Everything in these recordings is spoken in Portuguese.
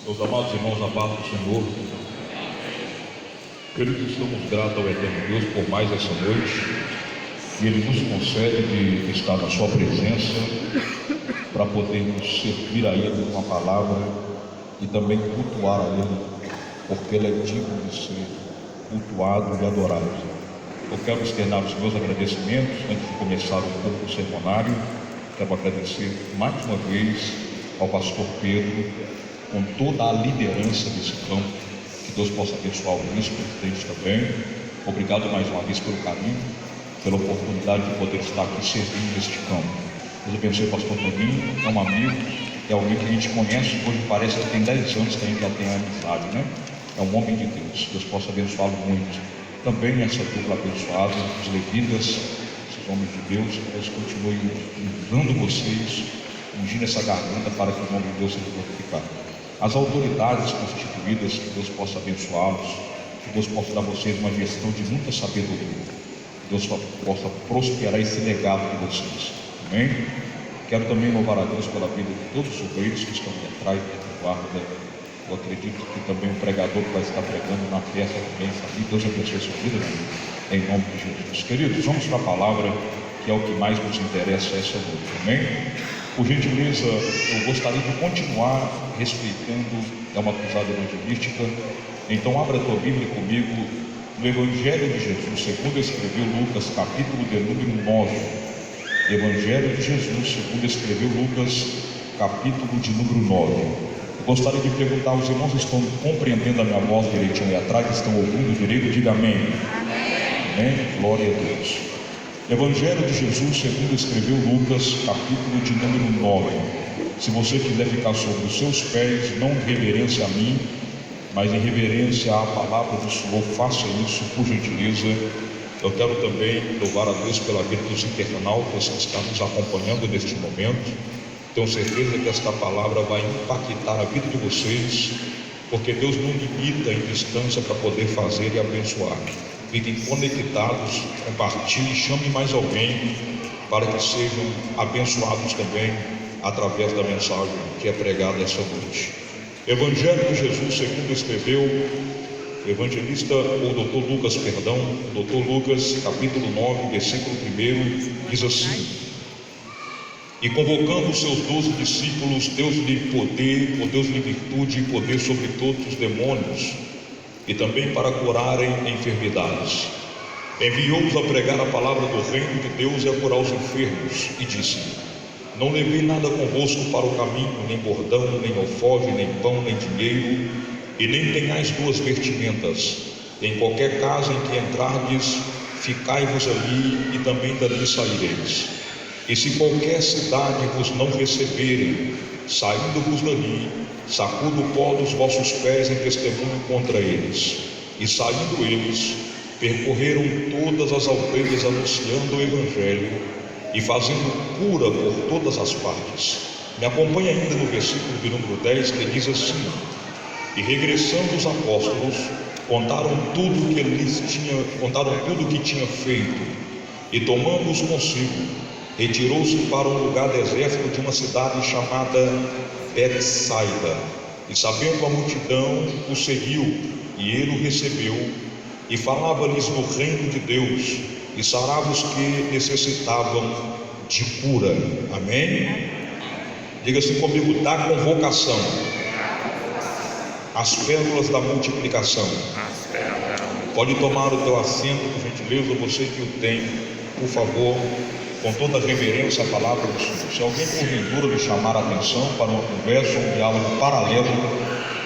Meus amados irmãos, na paz do Senhor, queridos, estamos gratos ao Eterno Deus por mais essa noite, e Ele nos concede de estar na Sua presença, para podermos servir a Ele com a palavra e também cultuar a Ele, porque Ele é digno de ser cultuado e adorado. Eu quero externar os meus agradecimentos antes de começar um pouco o sermonário. Quero agradecer mais uma vez ao pastor Pedro, com toda a liderança desse campo. Que Deus possa abençoar o bispo, presidente também. Obrigado mais uma vez pelo carinho, pela oportunidade de poder estar aqui servindo neste campo. Deus abençoe o pastor Toninho, é um amigo, é alguém que a gente conhece, hoje parece que tem 10 anos que a gente já tem amizade, né? É um homem de Deus, Deus possa abençoá-lo muito. Também essa dupla abençoada, os levitas, esses homens de Deus, que Deus continue usando vocês, ungindo essa garganta para que o nome de Deus seja glorificado. As autoridades constituídas, que Deus possa abençoá-los, que Deus possa dar a vocês uma gestão de muita sabedoria, que Deus possa prosperar esse legado de vocês. Amém? Quero também louvar a Deus pela vida de todos os obreiros que estão aqui atrás, da guarda. Eu acredito que também o pregador que vai estar pregando na festa também está aqui. Deus abençoe a sua vida, né? Em nome de Jesus. Queridos, vamos para a palavra, que é o que mais nos interessa essa noite. Amém? Por gentileza, eu gostaria de continuar respeitando, é uma cruzada evangelística. Então abra a tua Bíblia comigo no Evangelho de Jesus, segundo escreveu Lucas, capítulo de número 9. Evangelho de Jesus, segundo escreveu Lucas, capítulo de número 9. Eu gostaria de perguntar aos irmãos que estão compreendendo a minha voz direitinho aí atrás, que estão ouvindo direito, diga amém. Amém. Glória a Deus. Evangelho de Jesus, segundo escreveu Lucas, capítulo de número 9. Se você quiser ficar sobre os seus pés, não em reverência a mim, mas em reverência à palavra do Senhor, faça isso, por gentileza. Eu quero também louvar a Deus pela vida dos internautas que estão nos acompanhando neste momento. Tenho certeza que esta palavra vai impactar a vida de vocês, porque Deus não limita em distância para poder fazer e abençoar. Fiquem conectados, compartilhem, chame mais alguém para que sejam abençoados também através da mensagem que é pregada essa noite. Evangelho de Jesus, segundo escreveu o evangelista, o doutor Lucas, doutor Lucas, capítulo 9, versículo 1, diz assim: e convocando os seus 12 discípulos, deu-lhe poder, virtude e poder sobre todos os demônios, e também para curarem enfermidades. Enviou-os a pregar a palavra do reino de Deus e a curar os enfermos, e disse: não levei nada convosco para o caminho, nem bordão, nem alforje, nem pão, nem dinheiro, e nem tenhais duas vestimentas. Em qualquer casa em que entrardes, ficai-vos ali, e também dali saireis. E se qualquer cidade vos não receberem, saindo-vos dali, sacudo o pó dos vossos pés em testemunho contra eles. E saindo eles, percorreram todas as aldeias anunciando o Evangelho e fazendo cura por todas as partes. Me acompanhe ainda no versículo de número 10, que diz assim: e regressando os apóstolos, contaram tudo que tinha feito, e tomando-os consigo, retirou-se para um lugar deserto de uma cidade chamada Betsaida, e sabendo a multidão, o seguiu, e ele o recebeu, e falava-lhes no reino de Deus, e sarava os que necessitavam de cura. Amém? Diga assim comigo: da convocação, as pérolas da multiplicação. Pode tomar o teu assento, por gentileza, você que o tem, por favor, com toda a reverência à palavra do Senhor. Se alguém porventura lhe chamar a atenção para uma conversa ou um diálogo paralelo,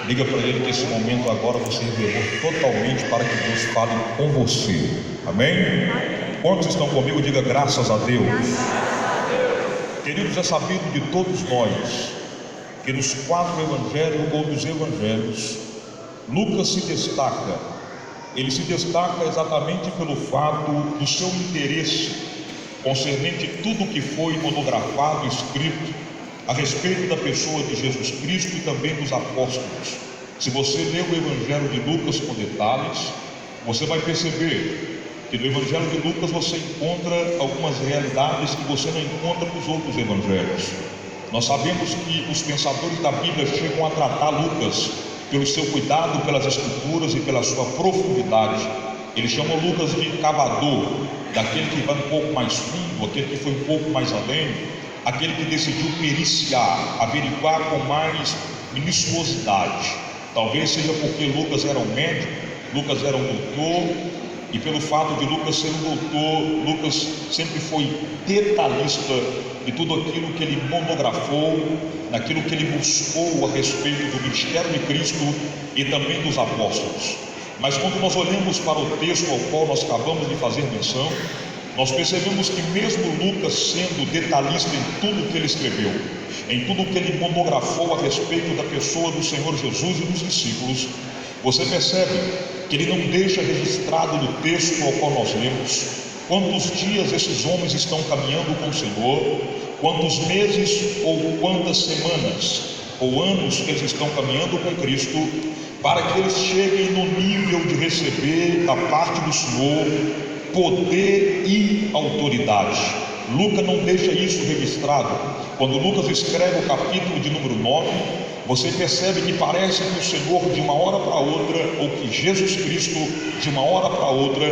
diga para ele que esse momento agora você revelou totalmente para que Deus fale com você. Amém? Quantos estão comigo? Diga graças a Deus. Queridos, é sabido de todos nós que nos 4 evangelhos ou dos evangelhos, Lucas se destaca. Ele se destaca exatamente pelo fato do seu interesse concernente tudo o que foi monografado, escrito a respeito da pessoa de Jesus Cristo e também dos apóstolos. Se você ler o Evangelho de Lucas com detalhes, você vai perceber que no Evangelho de Lucas você encontra algumas realidades que você não encontra nos outros evangelhos. Nós sabemos que os pensadores da Bíblia chegam a tratar Lucas pelo seu cuidado pelas escrituras e pela sua profundidade. Eles chamam Lucas de cavador, daquele que vai um pouco mais fundo, aquele que foi um pouco mais além, aquele que decidiu periciar, averiguar com mais minuciosidade. Talvez seja porque Lucas era um médico, Lucas era um doutor, e pelo fato de Lucas ser um doutor, Lucas sempre foi detalhista de tudo aquilo que ele monografou, naquilo que ele buscou a respeito do ministério de Cristo e também dos apóstolos. Mas quando nós olhamos para o texto ao qual nós acabamos de fazer menção, nós percebemos que mesmo Lucas sendo detalhista em tudo que ele escreveu, em tudo que ele monografou a respeito da pessoa do Senhor Jesus e dos discípulos, você percebe que ele não deixa registrado no texto ao qual nós lemos quantos dias esses homens estão caminhando com o Senhor, quantos meses ou quantas semanas ou anos eles estão caminhando com Cristo, para que eles cheguem no nível de receber da parte do Senhor poder e autoridade. Lucas não deixa isso registrado. Quando Lucas escreve o capítulo de número 9, você percebe que parece que o Senhor de uma hora para outra, ou que Jesus Cristo de uma hora para outra,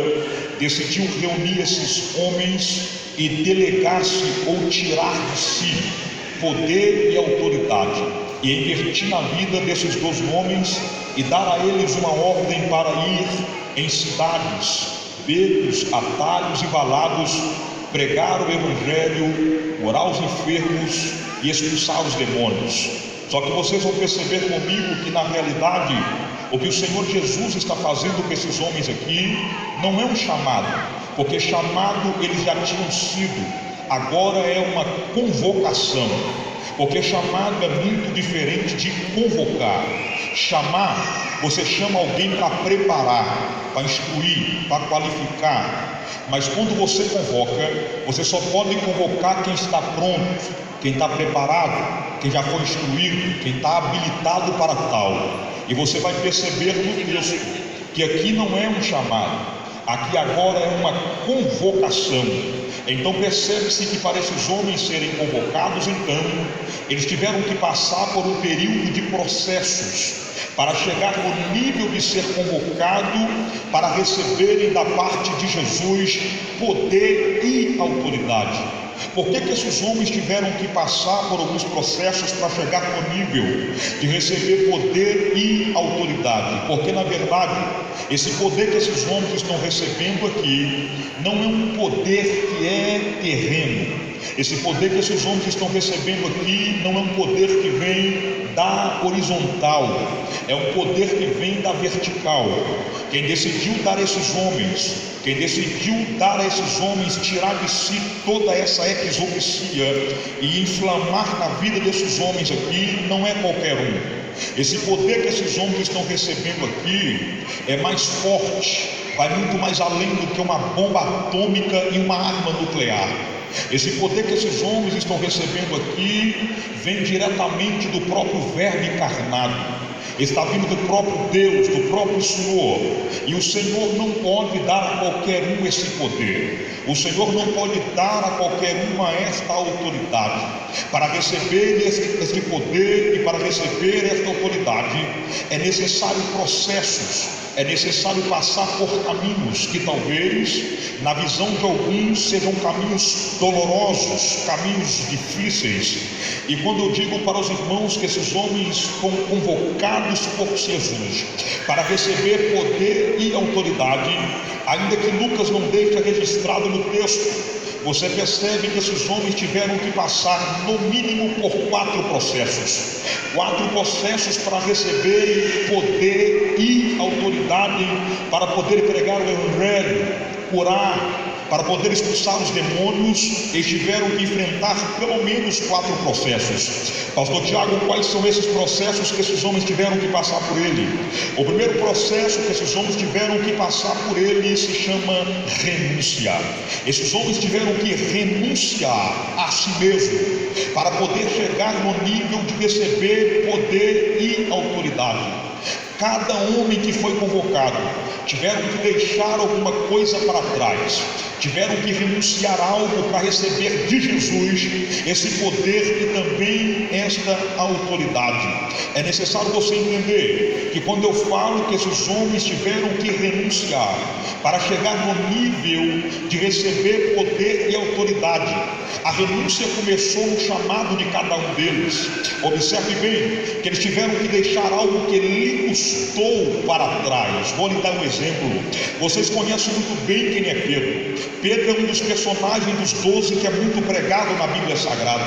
decidiu reunir esses homens e delegar-se ou tirar de si poder e autoridade, e invertir na vida desses dois homens e dar a eles uma ordem para ir em cidades, becos, atalhos e valados, pregar o Evangelho, orar aos enfermos e expulsar os demônios. Só que vocês vão perceber comigo que na realidade o que o Senhor Jesus está fazendo com esses homens aqui não é um chamado, porque chamado eles já tinham sido, agora é uma convocação, porque chamado é muito diferente de convocar. Chamar, você chama alguém para preparar, para instruir, para qualificar, mas quando você convoca, você só pode convocar quem está pronto, quem está preparado, quem já foi instruído, quem está habilitado para tal. E você vai perceber no texto que aqui não é um chamado, aqui agora é uma convocação. Então percebe-se que para esses homens serem convocados, então eles tiveram que passar por um período de processos para chegar no nível de ser convocado, para receberem da parte de Jesus poder e autoridade. Por que esses homens tiveram que passar por alguns processos para chegar no nível de receber poder e autoridade? Porque na verdade, esse poder que esses homens estão recebendo aqui não é um poder que é terreno. Esse poder que esses homens estão recebendo aqui não é um poder que vem da horizontal, é um poder que vem da vertical. Quem decidiu dar a esses homens, tirar de si toda essa exoficia e inflamar na vida desses homens aqui, não é qualquer um. Esse poder que esses homens estão recebendo aqui é mais forte, vai muito mais além do que uma bomba atômica e uma arma nuclear. Esse poder que esses homens estão recebendo aqui vem diretamente do próprio Verbo encarnado, está vindo do próprio Deus, do próprio Senhor. E o Senhor não pode dar a qualquer um esse poder, o Senhor não pode dar a qualquer uma esta autoridade. Para receber este poder e para receber esta autoridade é necessário processos, é necessário passar por caminhos que talvez, na visão de alguns, sejam caminhos dolorosos, caminhos difíceis. E quando eu digo para os irmãos que esses homens foram convocados por Jesus para receber poder e autoridade, ainda que Lucas não deixe registrado no texto, você percebe que esses homens tiveram que passar no mínimo por 4 processos para receberem poder e autoridade, para poder pregar o Evangelho, curar, para poder expulsar os demônios. Eles tiveram que enfrentar pelo menos 4 processos. Pastor Tiago, quais são esses processos que esses homens tiveram que passar por ele? O primeiro processo que esses homens tiveram que passar por ele se chama renúncia. Esses homens tiveram que renunciar a si mesmo para poder chegar no nível de receber poder e autoridade. Cada homem que foi convocado tiveram que deixar alguma coisa para trás, tiveram que renunciar a algo para receber de Jesus esse poder e também esta autoridade. É necessário você entender que quando eu falo que esses homens tiveram que renunciar para chegar no nível de receber poder e autoridade, a renúncia começou no chamado de cada um deles. Observe bem que eles tiveram que deixar algo que lhe custou para trás. Vou lhe dar um exemplo. Vocês conhecem muito bem quem é Pedro. Pedro é um dos personagens dos 12 que é muito pregado na Bíblia Sagrada.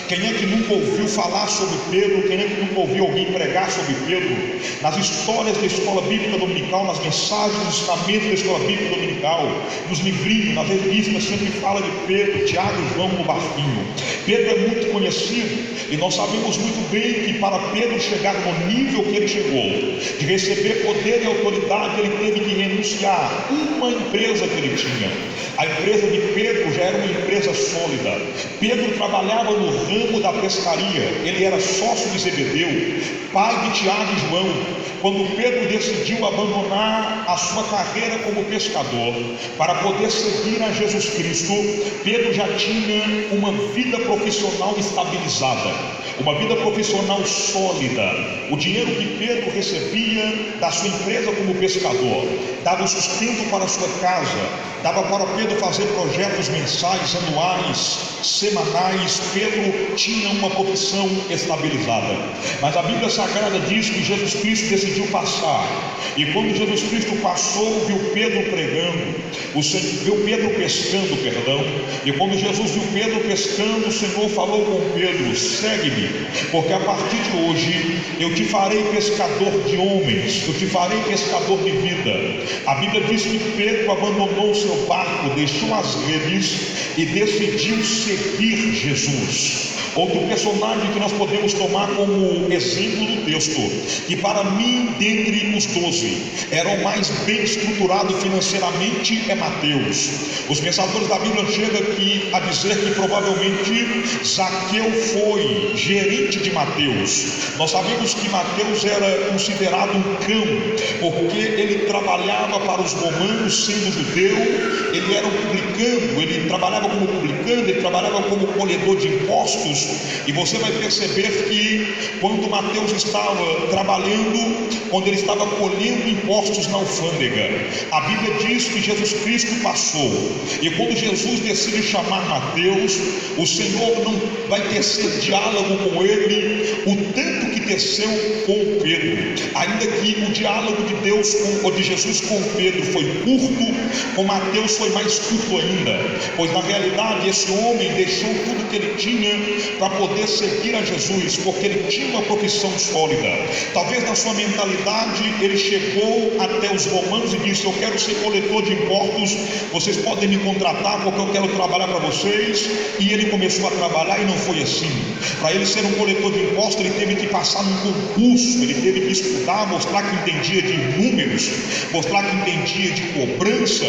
Quem é que nunca ouviu falar sobre Pedro? Quem é que nunca ouviu alguém pregar sobre Pedro? Nas histórias da escola bíblica dominical, nas mensagens dos ensinamentos da escola bíblica dominical, nos livrinhos, nas revistas, sempre fala de Pedro, Tiago e João no barquinho. Pedro é muito conhecido e nós sabemos muito bem que para Pedro chegar no nível que ele chegou, de receber poder e autoridade, ele teve que renunciar uma empresa que ele tinha. A empresa de Pedro já era uma empresa sólida. Pedro trabalhava no ramo da pescaria, ele era sócio de Zebedeu, pai de Tiago e João. Quando Pedro decidiu abandonar a sua carreira como pescador para poder seguir a Jesus Cristo, Pedro já tinha uma vida profissional estabilizada, uma vida profissional sólida. O dinheiro que Pedro recebia da sua empresa como pescador dava sustento para a sua casa, dava para Pedro fazer projetos mensais, anuais, semanais. Pedro tinha uma profissão estabilizada. Mas a Bíblia Sagrada diz que Jesus Cristo decidiu passar, e quando Jesus Cristo passou, viu Pedro pregando, viu Pedro pescando, e quando Jesus viu Pedro pescando, o Senhor falou com Pedro: segue-me, porque a partir de hoje eu te farei pescador de homens, eu te farei pescador de vida. A Bíblia diz que Pedro abandonou o seu barco, deixou as redes e decidiu seguir Jesus. Outro personagem que nós podemos tomar como exemplo do texto, que para mim, dentre os 12, era o mais bem estruturado financeiramente, é Mateus. Os pensadores da Bíblia chegam aqui a dizer que provavelmente Zaqueu foi gerente de Mateus. Nós sabemos que Mateus era considerado um cão, porque ele trabalhava para os romanos, sendo judeu. Ele era um publicano, ele trabalhava como publicano, ele trabalhava como colhedor de impostos. E você vai perceber que quando Mateus estava trabalhando, quando ele estava colhendo impostos na alfândega, a Bíblia diz que Jesus Cristo passou. E quando Jesus decide chamar Mateus, o Senhor não vai tecer diálogo com ele o tanto que teceu com Pedro. Ainda que o diálogo de Deus ou de Jesus com Pedro foi curto, com Mateus foi mais curto ainda, pois na realidade esse homem deixou tudo que ele tinha para poder seguir a Jesus, porque ele tinha uma profissão sólida. Talvez na sua mentalidade ele chegou até os romanos e disse: eu quero ser coletor de impostos, vocês podem me contratar porque eu quero trabalhar para vocês. E ele começou a trabalhar e não foi assim. Para ele ser um coletor de impostos, ele teve que passar num concurso, ele teve que estudar, mostrar que entendia de números, mostrar que entendia de cobrança.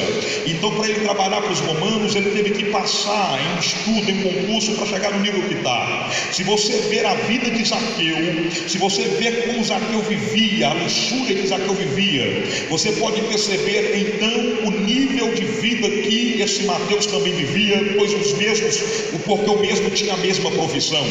Então, para ele trabalhar para os romanos, ele teve que passar em estudo, em concurso, para chegar no nível que está. Se você ver a vida de Zaqueu, se você ver como Zaqueu vivia, a luxúria que Zaqueu vivia, você pode perceber então o nível de vida que esse Mateus também vivia, pois porque o mesmo tinha a mesma profissão,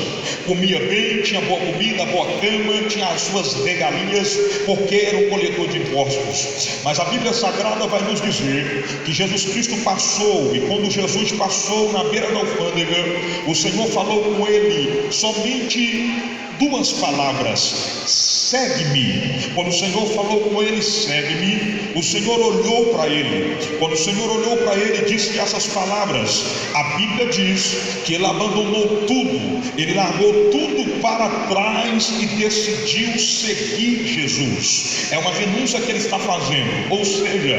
comia bem, tinha boa comida, boa cama, tinha as suas regalias, porque era um coletor de impostos. Mas a Bíblia Sagrada vai nos dizer que Jesus Cristo passou, e quando Jesus passou na beira da alfândega, o Senhor falou com ele somente duas palavras: segue-me. Quando o Senhor falou com ele: segue-me, o Senhor olhou para ele. Quando o Senhor olhou para ele e disse essas palavras, a Bíblia diz que ele abandonou tudo, ele largou tudo para trás e decidiu seguir Jesus. É uma renúncia que ele está fazendo, ou seja,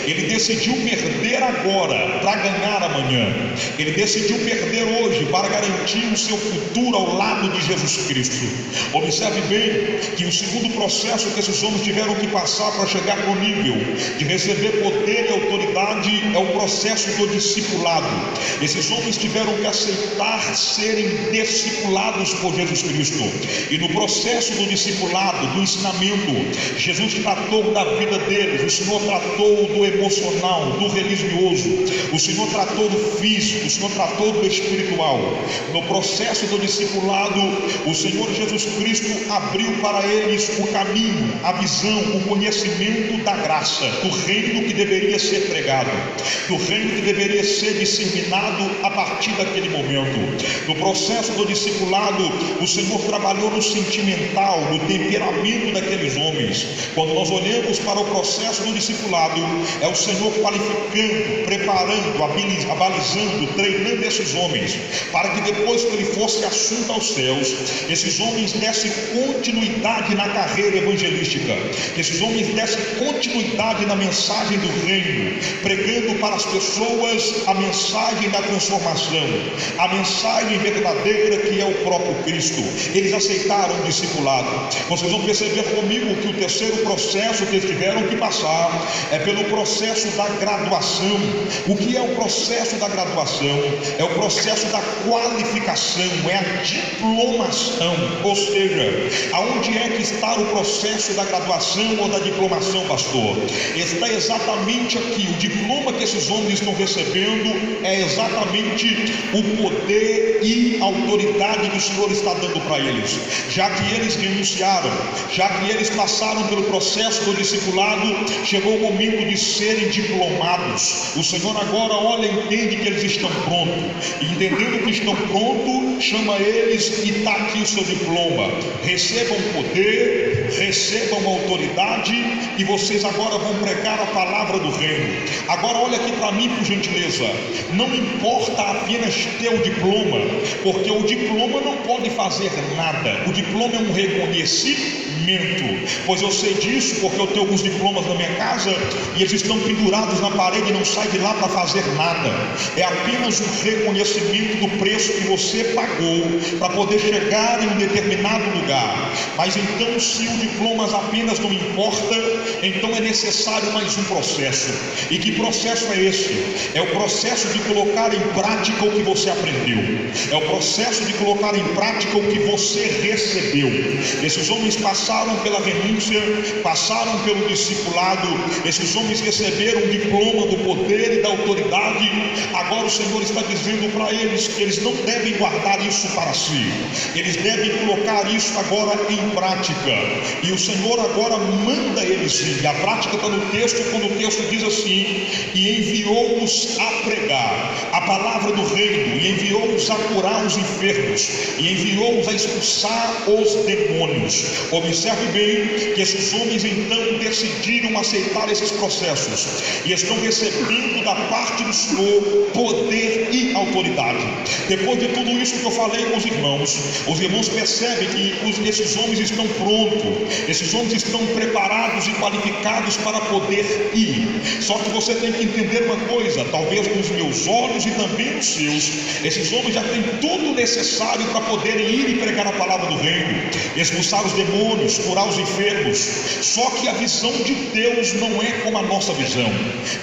ele decidiu perder agora para ganhar amanhã. Ele decidiu perder hoje para garantir o seu futuro ao lado de Jesus Cristo. Observe bem que o segundo processo que esses homens tiveram que passar para chegar no nível de receber poder e autoridade é o processo do discipulado. Esses homens tiveram que aceitar serem discipulados por Jesus Cristo. E no processo do discipulado, do ensinamento, Jesus tratou da vida deles. O Senhor tratou do emocional, do religioso. O Senhor tratou do físico. O Senhor tratou do espiritual. No processo do discipulado, o Senhor Jesus Cristo abriu para eles o caminho, a visão, o conhecimento da graça, do reino que deveria ser pregado, do reino que deveria ser disseminado a partir daquele momento. No processo do discipulado, o Senhor trabalhou no sentimental, no temperamento daqueles homens. Quando nós olhamos para o processo do discipulado, é o Senhor qualificando, preparando, abalizando, treinando esses homens, para que depois que ele fosse assunto aos céus, esses homens dessem continuidade na carreira evangelística, que esses homens dessem continuidade na mensagem do reino, pregando para as pessoas a mensagem da transformação, a mensagem verdadeira que é o próprio Cristo. Eles aceitaram o discipulado. Vocês vão perceber comigo que o terceiro processo que eles tiveram que passar é pelo processo da graduação. O que é o processo da graduação? É o processo da qualificação, é a diplomação. Ou seja, aonde é que está o processo da graduação ou da diplomação, pastor? Está exatamente aqui. O diploma que esses homens estão recebendo é exatamente o poder e autoridade que o Senhor está dando para eles. Já que eles renunciaram, já que eles passaram pelo processo do discipulado, chegou o momento de serem diplomados. O Senhor agora olha e entende que eles estão prontos, e entendendo que estão prontos, chama eles e está aqui o seu diploma. Recebam poder, recebam autoridade, e vocês agora vão pregar a palavra do reino. Agora olha aqui para mim, por gentileza. Não importa apenas ter o diploma, porque o diploma não pode fazer nada. O diploma é um reconhecimento, pois eu sei disso porque eu tenho alguns diplomas na minha casa e eles estão pendurados na parede e não saem de lá para fazer nada. É apenas um reconhecimento do preço que você pagou para poder chegar em um determinado lugar. Mas então, se o diploma apenas não importa, então é necessário mais um processo. E que processo é esse? É o processo de colocar em prática o que você aprendeu. É o processo de colocar em prática o que você recebeu. Esses homens passaram pela renúncia, passaram pelo discipulado. Esses homens receberam o diploma do poder e da autoridade. Agora o Senhor está dizendo para eles que eles não devem guardar isso para si. Eles devem colocar isso agora em prática. E o Senhor agora manda eles ir. E a prática está no texto, quando o texto diz assim: e enviou-os a pregar a palavra do reino, e enviou-os a curar os enfermos, e enviou-os a expulsar os demônios. Observe bem que esses homens então decidiram aceitar esses processos e estão recebendo da parte do Senhor poder e autoridade. Depois de tudo isso que eu falei com os irmãos percebem que esses homens estão prontos, esses homens estão preparados e qualificados para poder ir. Só que você tem que entender uma coisa, talvez com os meus olhos e também os seus, esses homens já têm tudo necessário para poderem ir e pregar a palavra do reino, expulsar os demônios, curar os enfermos. Só que a visão de Deus não é como a nossa visão,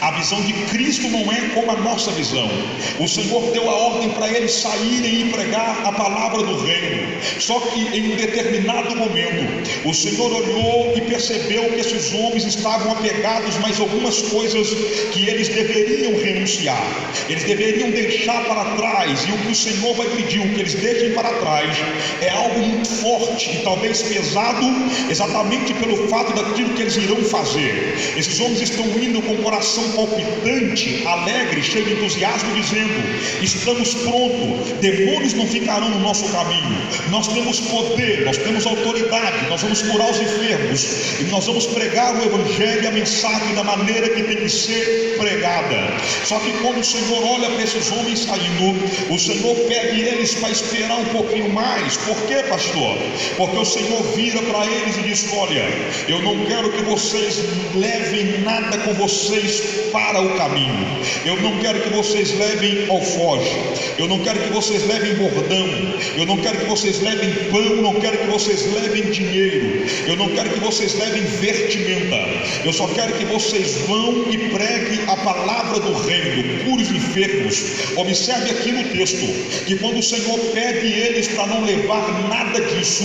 a visão de Cristo não é como a nossa visão. O Senhor deu a ordem para eles saírem e pregar a palavra do reino. Só que em um determinado momento o Senhor olhou e percebeu que esses homens estavam apegados mais algumas coisas que eles deveriam renunciar, eles deveriam deixar para trás. E o que o Senhor vai pedir, o que eles deixem para trás, é algo muito forte e talvez pesado, exatamente pelo fato daquilo que eles irão fazer. Esses homens estão indo com o coração palpitante, alegre, cheio de entusiasmo, dizendo: estamos prontos, demônios não ficarão no nosso caminho, nós temos poder, nós temos autoridade, nós vamos curar os enfermos e nós vamos pregar o evangelho e a mensagem da maneira que tem que ser pregada. Só que quando o Senhor olha para esses homens saindo, o Senhor pede eles para esperar um pouquinho mais. Por quê, pastor? Porque o Senhor vira para eles e diz: olha, eu não quero que vocês levem nada com vocês para o caminho. Eu não quero que vocês levem alforje. Eu não quero que vocês levem bordão. Eu não quero que vocês levem pão. Não quero que vocês levem dinheiro. Eu não quero que vocês levem vestimenta. Eu só quero que vocês vão e preguem a palavra do reino, cure os enfermos. Observe aqui no texto que quando o Senhor pede eles para não levar nada disso,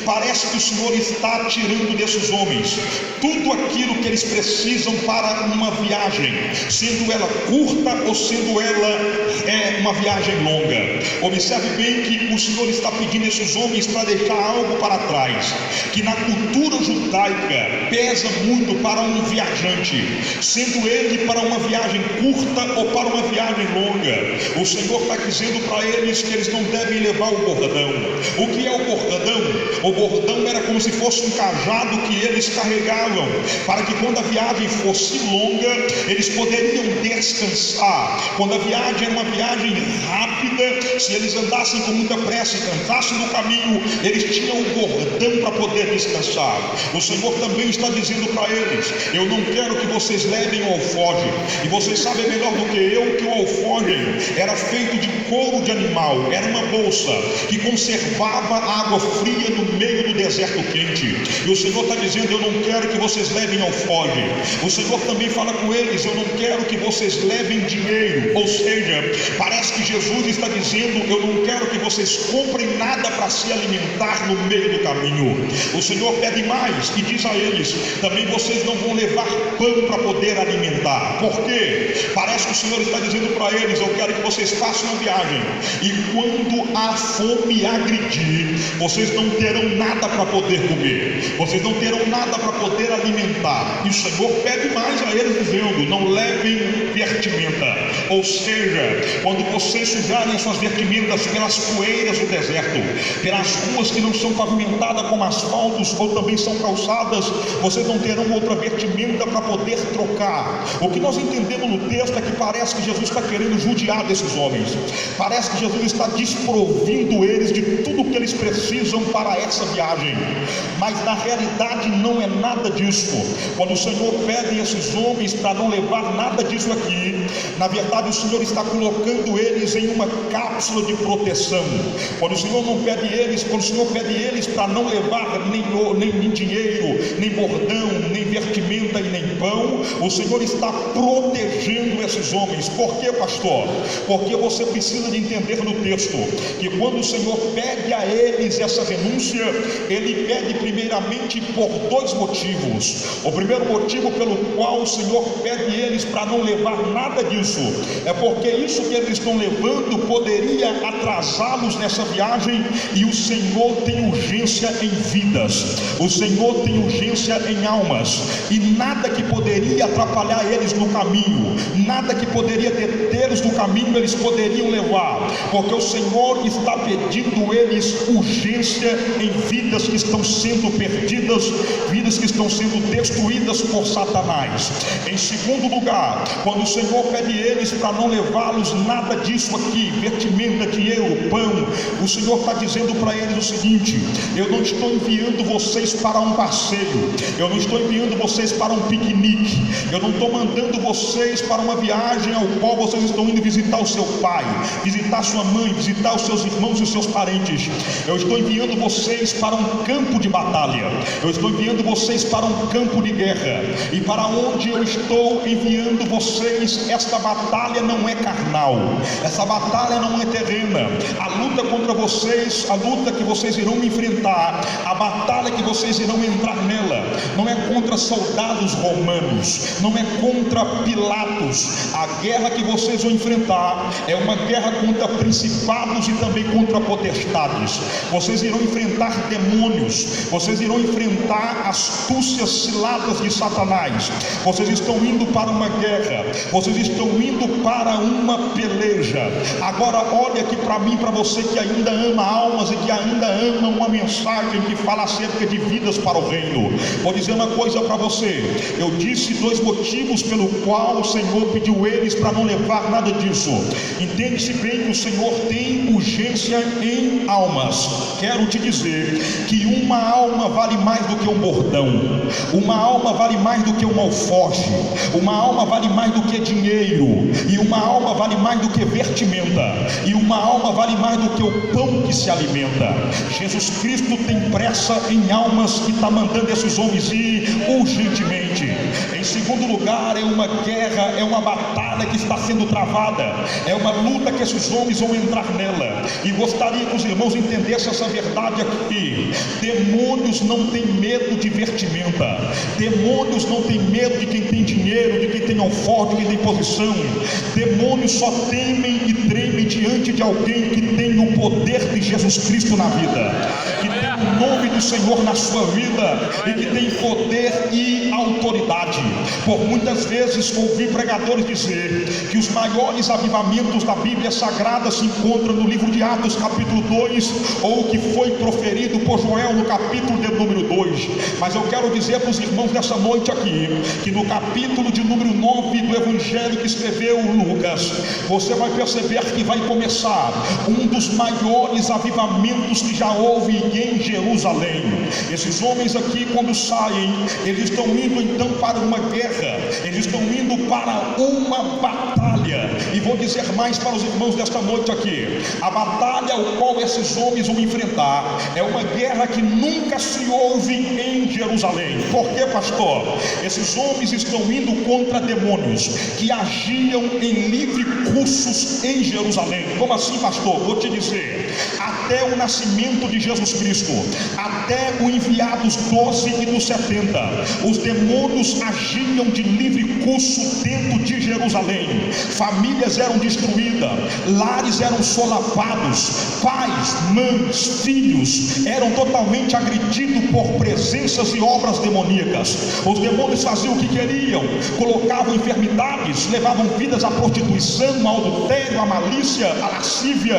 parece que o Senhor está tirando desses homens tudo aquilo que eles precisam para uma viagem, sendo ela curta ou sendo ela uma viagem longa. Observe bem que o Senhor está pedindo a esses homens para deixar algo para trás, que na cultura judaica pesa muito para um viajante, sendo ele para uma viagem curta ou para uma viagem longa. O Senhor está dizendo para eles que eles não devem levar o bordão. O que é o bordão? O bordão era como se fosse um cajado que eles carregavam, para que quando a viagem fosse longa, eles poderiam descansar. Quando a viagem era uma viagem rápida, se eles andassem com muita pressa e cansassem no caminho, eles tinham o bordão para poder descansar. O Senhor também está dizendo para eles: eu não quero que vocês levem o alforje. E vocês sabem melhor do que eu que o alforje era feito de couro de animal, era uma bolsa que conservava água fria no meio do deserto quente. E o Senhor está dizendo: eu não quero que vocês levem alforje. O Senhor também fala com eles: eu não quero que vocês levem dinheiro. Ou seja, parece que Jesus está dizendo: eu não quero que vocês comprem nada para se alimentar no meio do caminho. O Senhor pede mais e diz a eles: também vocês não vão levar pão para poder alimentar. Por quê? Parece que o Senhor está dizendo para eles: eu quero que vocês façam uma viagem, e quando a fome agredir, vocês não terão nada para poder comer, vocês não terão nada para poder alimentar. E o Senhor pede mais a eles, dizendo: não levem vestimenta. Ou seja, quando vocês sujarem as suas vestimentas pelas poeiras do deserto, pelas ruas que não são pavimentadas com asfaltos ou também são calçadas, vocês não terão outra vestimenta para poder trocar. O que nós entendemos no texto é que parece que Jesus está querendo judiar desses homens. Parece que Jesus está desprovindo eles de tudo que eles precisam para essa viagem, mas na realidade não é nada disso. Quando o Senhor pede a esses homens para não levar nada disso aqui, na verdade o Senhor está colocando eles em uma cápsula de proteção. Quando o Senhor pede eles para não levar nem dinheiro, nem bordão, nem vestimenta e nem pão, o Senhor está protegendo esses homens. Por quê, pastor? Porque você precisa de entender no texto que quando o Senhor pede a eles essa renúncia, Ele pede primeiramente por dois motivos. O primeiro motivo pelo qual o Senhor pede eles para não levar nada disso é porque isso que eles estão levando poderia atrasá-los nessa viagem, e o Senhor tem urgência em vidas, o Senhor tem urgência em almas, e nada que poderia atrapalhar eles no caminho, nada que poderia detê-los no caminho, eles poderiam levar, porque o Senhor está pedindo eles urgência em vidas que estão sendo perdidas, vidas que estão sendo destruídas por Satanás. Em segundo lugar, quando o Senhor pede eles para não levá-los nada disso aqui, vestimenta, dinheiro, pão, o Senhor está dizendo para eles o seguinte: eu não estou enviando vocês para um passeio, eu não estou enviando vocês para um piquenique, eu não estou mandando vocês para uma viagem ao qual vocês estão indo visitar o seu pai, visitar sua mãe, visitar os seus irmãos e os seus parentes. Eu estou enviando vocês para um campo de batalha, eu estou enviando vocês para um campo de guerra. E para onde eu estou enviando vocês, esta batalha não é carnal, essa batalha não é terrena. A luta contra vocês, a luta que vocês irão enfrentar, a batalha que vocês irão entrar nela, não é contra soldados romanos, não é contra Pilatos. A guerra que vocês vão enfrentar é uma guerra contra principados e também contra potestades. Vocês irão enfrentar demônios, vocês irão enfrentar astúcias, ciladas de Satanás. Vocês estão indo para uma guerra, vocês estão indo para uma peleja. Agora olha aqui para mim, para você que ainda ama almas e que ainda ama uma mensagem que fala acerca de vidas para o reino. Vou dizer uma coisa coisa para você. Eu disse 2 motivos pelo qual o Senhor pediu eles para não levar nada disso. Entende-se bem que o Senhor tem urgência em almas. Quero te dizer que uma alma vale mais do que um bordão, uma alma vale mais do que um alforje, uma alma vale mais do que dinheiro, e uma alma vale mais do que vestimenta, e uma alma vale mais do que o pão que se alimenta. Jesus Cristo tem pressa em almas e está mandando esses homens ir urgentemente. Em segundo lugar, é uma guerra, é uma batalha que está sendo travada, é uma luta que esses homens vão entrar nela. E gostaria que os irmãos entendessem essa verdade aqui: demônios não têm medo de vestimenta, demônios não têm medo de quem tem dinheiro, de quem tem alforje, de quem tem posição. Demônios só temem e tremem diante de alguém que tem o poder de Jesus Cristo na vida, que tem o nome do Senhor na sua vida e que tem poder e autoridade. Por muitas vezes ouvi pregadores dizer que os maiores avivamentos da Bíblia Sagrada se encontram no livro de Atos capítulo 2, ou que foi proferido por Joel no capítulo de número 2. Mas eu quero dizer para os irmãos nessa noite aqui, que no capítulo de número 9 do Evangelho que escreveu Lucas, você vai perceber que vai começar um dos maiores avivamentos que já houve em Jerusalém. Esses homens aqui, quando saem, eles estão indo então para uma guerra, eles estão indo para uma batalha. E vou dizer mais para os irmãos desta noite aqui: a batalha ao qual esses homens vão enfrentar é uma guerra que nunca se houve em Jerusalém. Por quê, pastor? Esses homens estão indo contra demônios que agiam em livre cursos em Jerusalém. Como assim, pastor? Vou te dizer: até o nascimento de Jesus Cristo, até o enviar dos 12 e dos 70, os demônios agiam de livre curso dentro de Jerusalém. Famílias eram destruídas, lares eram solapados, pais, mães, filhos eram totalmente agredidos por presenças e obras demoníacas. Os demônios faziam o que queriam, colocavam enfermidades, levavam vidas à prostituição, ao adultério, à malícia, à lascívia,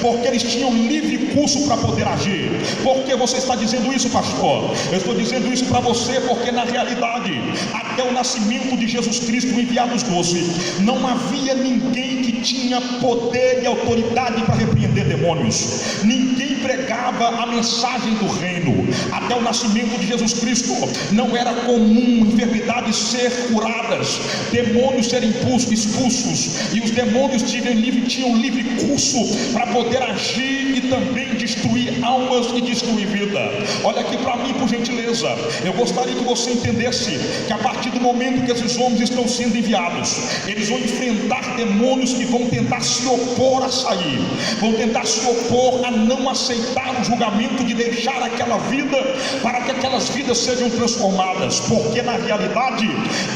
porque eles tinham livre curso para poder agir. Por que você está dizendo isso, pastor? Eu estou dizendo isso para você porque na realidade, até o nascimento de Jesus Cristo, o enviado dos 12, não havia ninguém que tinha poder e autoridade para repreender demônios. Ninguém pregava a mensagem do reino. Até o nascimento de Jesus Cristo não era comum enfermidades ser curadas, demônios serem expulsos, e os demônios tinham livre curso para poder agir e também destruir almas e destruir vida. Olha aqui para mim, por gentileza. Eu gostaria que você entendesse que a partir do momento que esses homens estão sendo enviados, eles vão enfrentar demônios que vão tentar se opor a sair, vão tentar se opor a não aceitar o julgamento de deixar aquela vida, para que aquelas vidas sejam transformadas. Porque na realidade,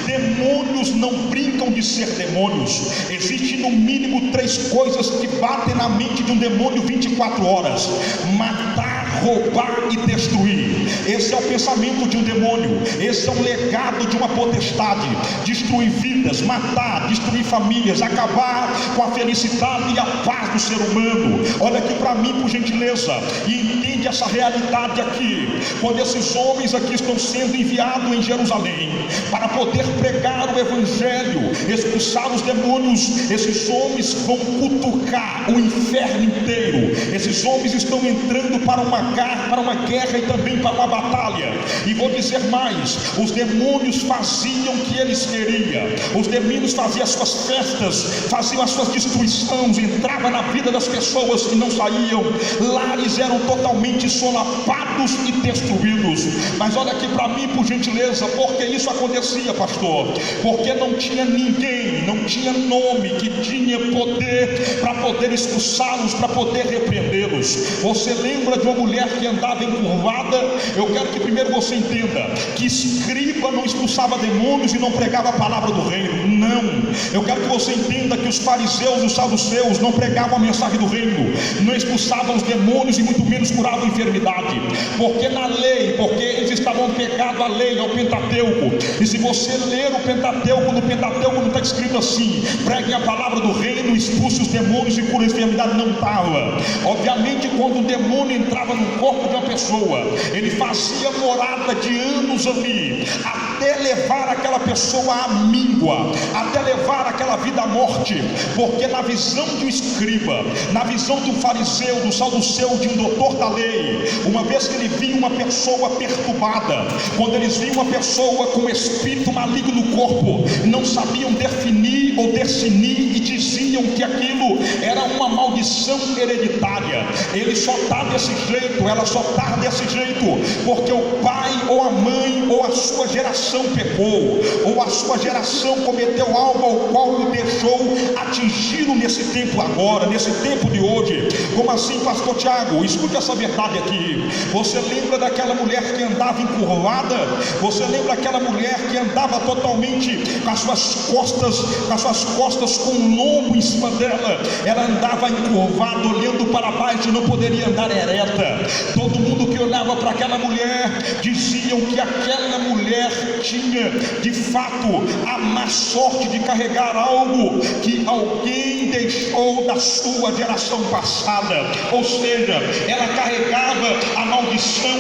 demônios não brincam de ser demônios. Existem no mínimo 3 coisas que batem na mente de um demônio 24 horas: matar, roubar e destruir. Esse é o pensamento de um demônio, esse é um legado de uma potestade: destruir vidas, matar, destruir famílias, acabar com a felicidade e a paz do ser humano. Olha aqui para mim, por gentileza, e entende essa realidade aqui. Quando esses homens aqui estão sendo enviados em Jerusalém para poder pregar o evangelho, expulsar os demônios, esses homens vão cutucar o inferno inteiro. Esses homens estão entrando para uma guerra e também para uma batalha. E vou dizer mais: os demônios faziam o que eles queriam. Os demônios faziam as suas festas, faziam as suas destruições, entravam na vida das pessoas que não saíam. Lares eram totalmente solapados e destruídos. Mas olha aqui para mim, por gentileza, porque isso acontecia, pastor? Porque não tinha ninguém, não tinha nome que tinha poder para poder expulsá-los, para poder repreendê-los. Você lembra de uma mulher que andava encurvada? Eu quero que primeiro você entenda que escriba não expulsava demônios e não pregava a palavra do reino. Não. Eu quero que você entenda que os fariseus e os saduceus não pregavam a mensagem do reino, não expulsavam os demônios e muito menos curavam passado enfermidade, porque na lei, porque eles estavam pegados à lei, ao Pentateuco. E se você ler o Pentateuco, no Pentateuco não está escrito assim: preguem a palavra do reino, expulse os demônios e cure a enfermidade. Não estava. Obviamente, quando um demônio entrava no corpo de uma pessoa, ele fazia morada de anos ali, até levar aquela pessoa à míngua, até levar aquela vida à morte. Porque na visão de um escriba, na visão de um fariseu, do saduceu, de um doutor da lei, uma vez que ele via uma pessoa perturbada, quando eles viam uma pessoa com espírito maligno no corpo, não sabiam definir ou discernir, e diziam que aquilo era uma maldição hereditária. Ele só está desse jeito, ela só está desse jeito, porque o pai ou a mãe ou a sua geração pecou, ou a sua geração cometeu algo ao qual o deixou atingi-lo nesse tempo agora, nesse tempo de hoje. Como assim, pastor Tiago? Escute essa verdade aqui. Você lembra daquela mulher que andava encurvada? Você lembra daquela mulher que andava totalmente com as suas costas com um lombo em cima dela? Ela andava encurvada, olhando para baixo, e não poderia andar ereta. Todo mundo que olhava para aquela mulher diziam que aquela mulher tinha de fato a má sorte de carregar algo que alguém deixou da sua geração passada. Ou seja, ela carregava a maldição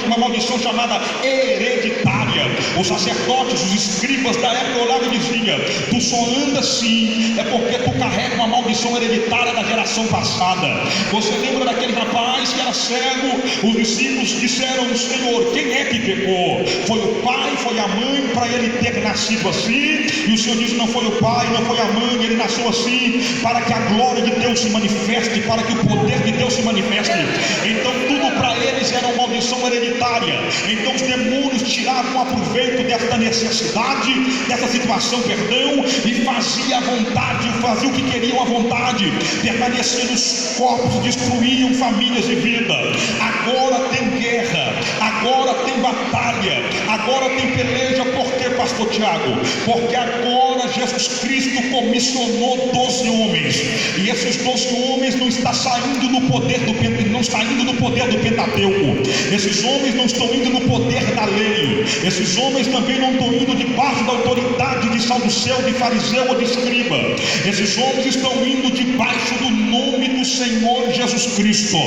uma maldição chamada hereditária. Os sacerdotes, os escribas da época olhavam e diziam: tu só anda assim é porque tu carrega uma maldição hereditária da geração passada. Você lembra daquele rapaz que era cego? Os discípulos disseram: Senhor, quem é que pecou? Foi o pai, foi a mãe, para ele ter nascido assim? E o Senhor disse: não foi o pai, não foi a mãe, ele nasceu assim para que a glória de Deus se manifeste, para que o poder de Deus se manifeste. Então tudo para eles era uma maldição hereditária. Então os demônios tiravam a proveito desta necessidade, dessa situação, e fazia a vontade, fazia o que queriam à vontade, permaneciam nos corpos, destruíam famílias e vida. Agora tem guerra, agora tem batalha, agora tem peleja. Por quê, pastor Tiago? Porque agora Jesus Cristo comissionou 12 homens, e esses 12 homens não estão saindo no poder do Pentateuco. Esses homens não estão indo no poder da lei. Esses homens também não estão indo debaixo da autoridade de saduceu, de fariseu ou de escriba. Esses homens estão indo debaixo do nome do Senhor Jesus Cristo.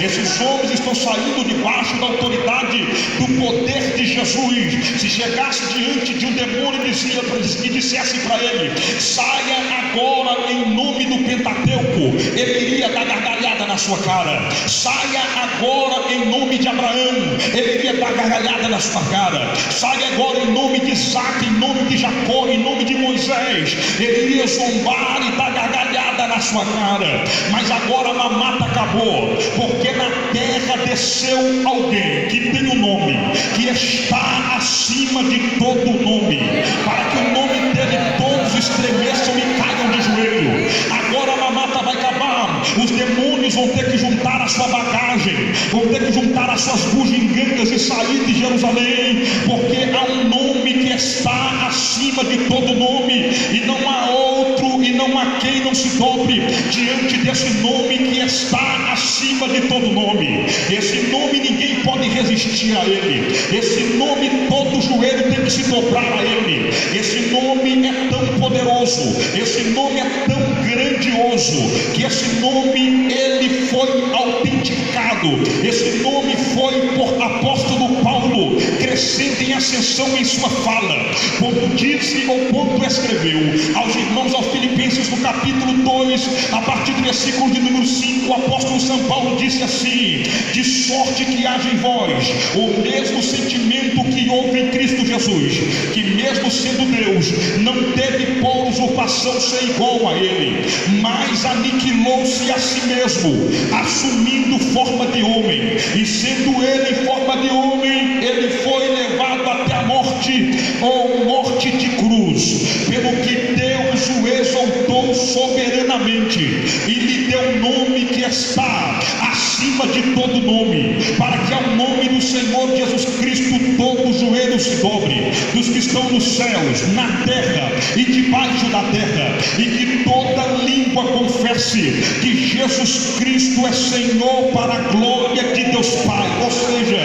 Esses homens estão saindo debaixo da autoridade do poder de Jesus. Se chegasse diante de um demônio e dissesse para ele: saia agora em nome do Pentateuco, ele iria dar gargalhada na sua cara. Saia agora em nome de Abraão, ele iria dar gargalhada na sua cara. Saia agora em nome de Isaac, em nome de Jacó, em nome de Moisés, ele iria zombar e dar gargalhada na sua cara. Mas agora a mamata acabou, porque na terra desceu alguém que tem um nome, que está acima de todo nome, para que o nome dele todos estremeçam e caiam de joelho. Agora a mamata vai acabar. Os demônios vão ter que juntar a sua bagagem, vão ter que juntar as suas bugigangas e sair de Jerusalém, porque há um nome que está acima de todo nome, e não há outro, e não há quem não se dobre diante desse nome que está acima de todo nome. Esse nome ninguém pode resistir a ele. Esse nome todo joelho tem que se dobrar a ele. Esse nome é tão poderoso, esse nome é tão grandioso, que esse nome ele foi autenticado. Esse nome foi por apóstolo Paulo crescendo em ascensão em sua fala, quando disse ou quando escreveu aos irmãos aos Filipenses, no capítulo 2, a partir do versículo de número 5, o apóstolo São Paulo disse assim: de sorte que haja em vós o mesmo sentimento que houve em Cristo Jesus, que mesmo sendo Deus, não teve por usurpação ser igual a ele, mas aniquilou-se a si mesmo, assumindo forma de homem, e sendo ele em forma de homem, ele foi levado até a morte, ou morte de cruz, pelo que Deus o exaltou soberanamente e lhe deu um nome que está acima de todo nome, para que ao nome do Senhor Jesus Cristo todo joelho se dobre, dos que estão nos céus, na terra e debaixo da terra, e que toda língua confesse que Jesus Cristo é Senhor, para a glória de Deus Pai. Ou seja,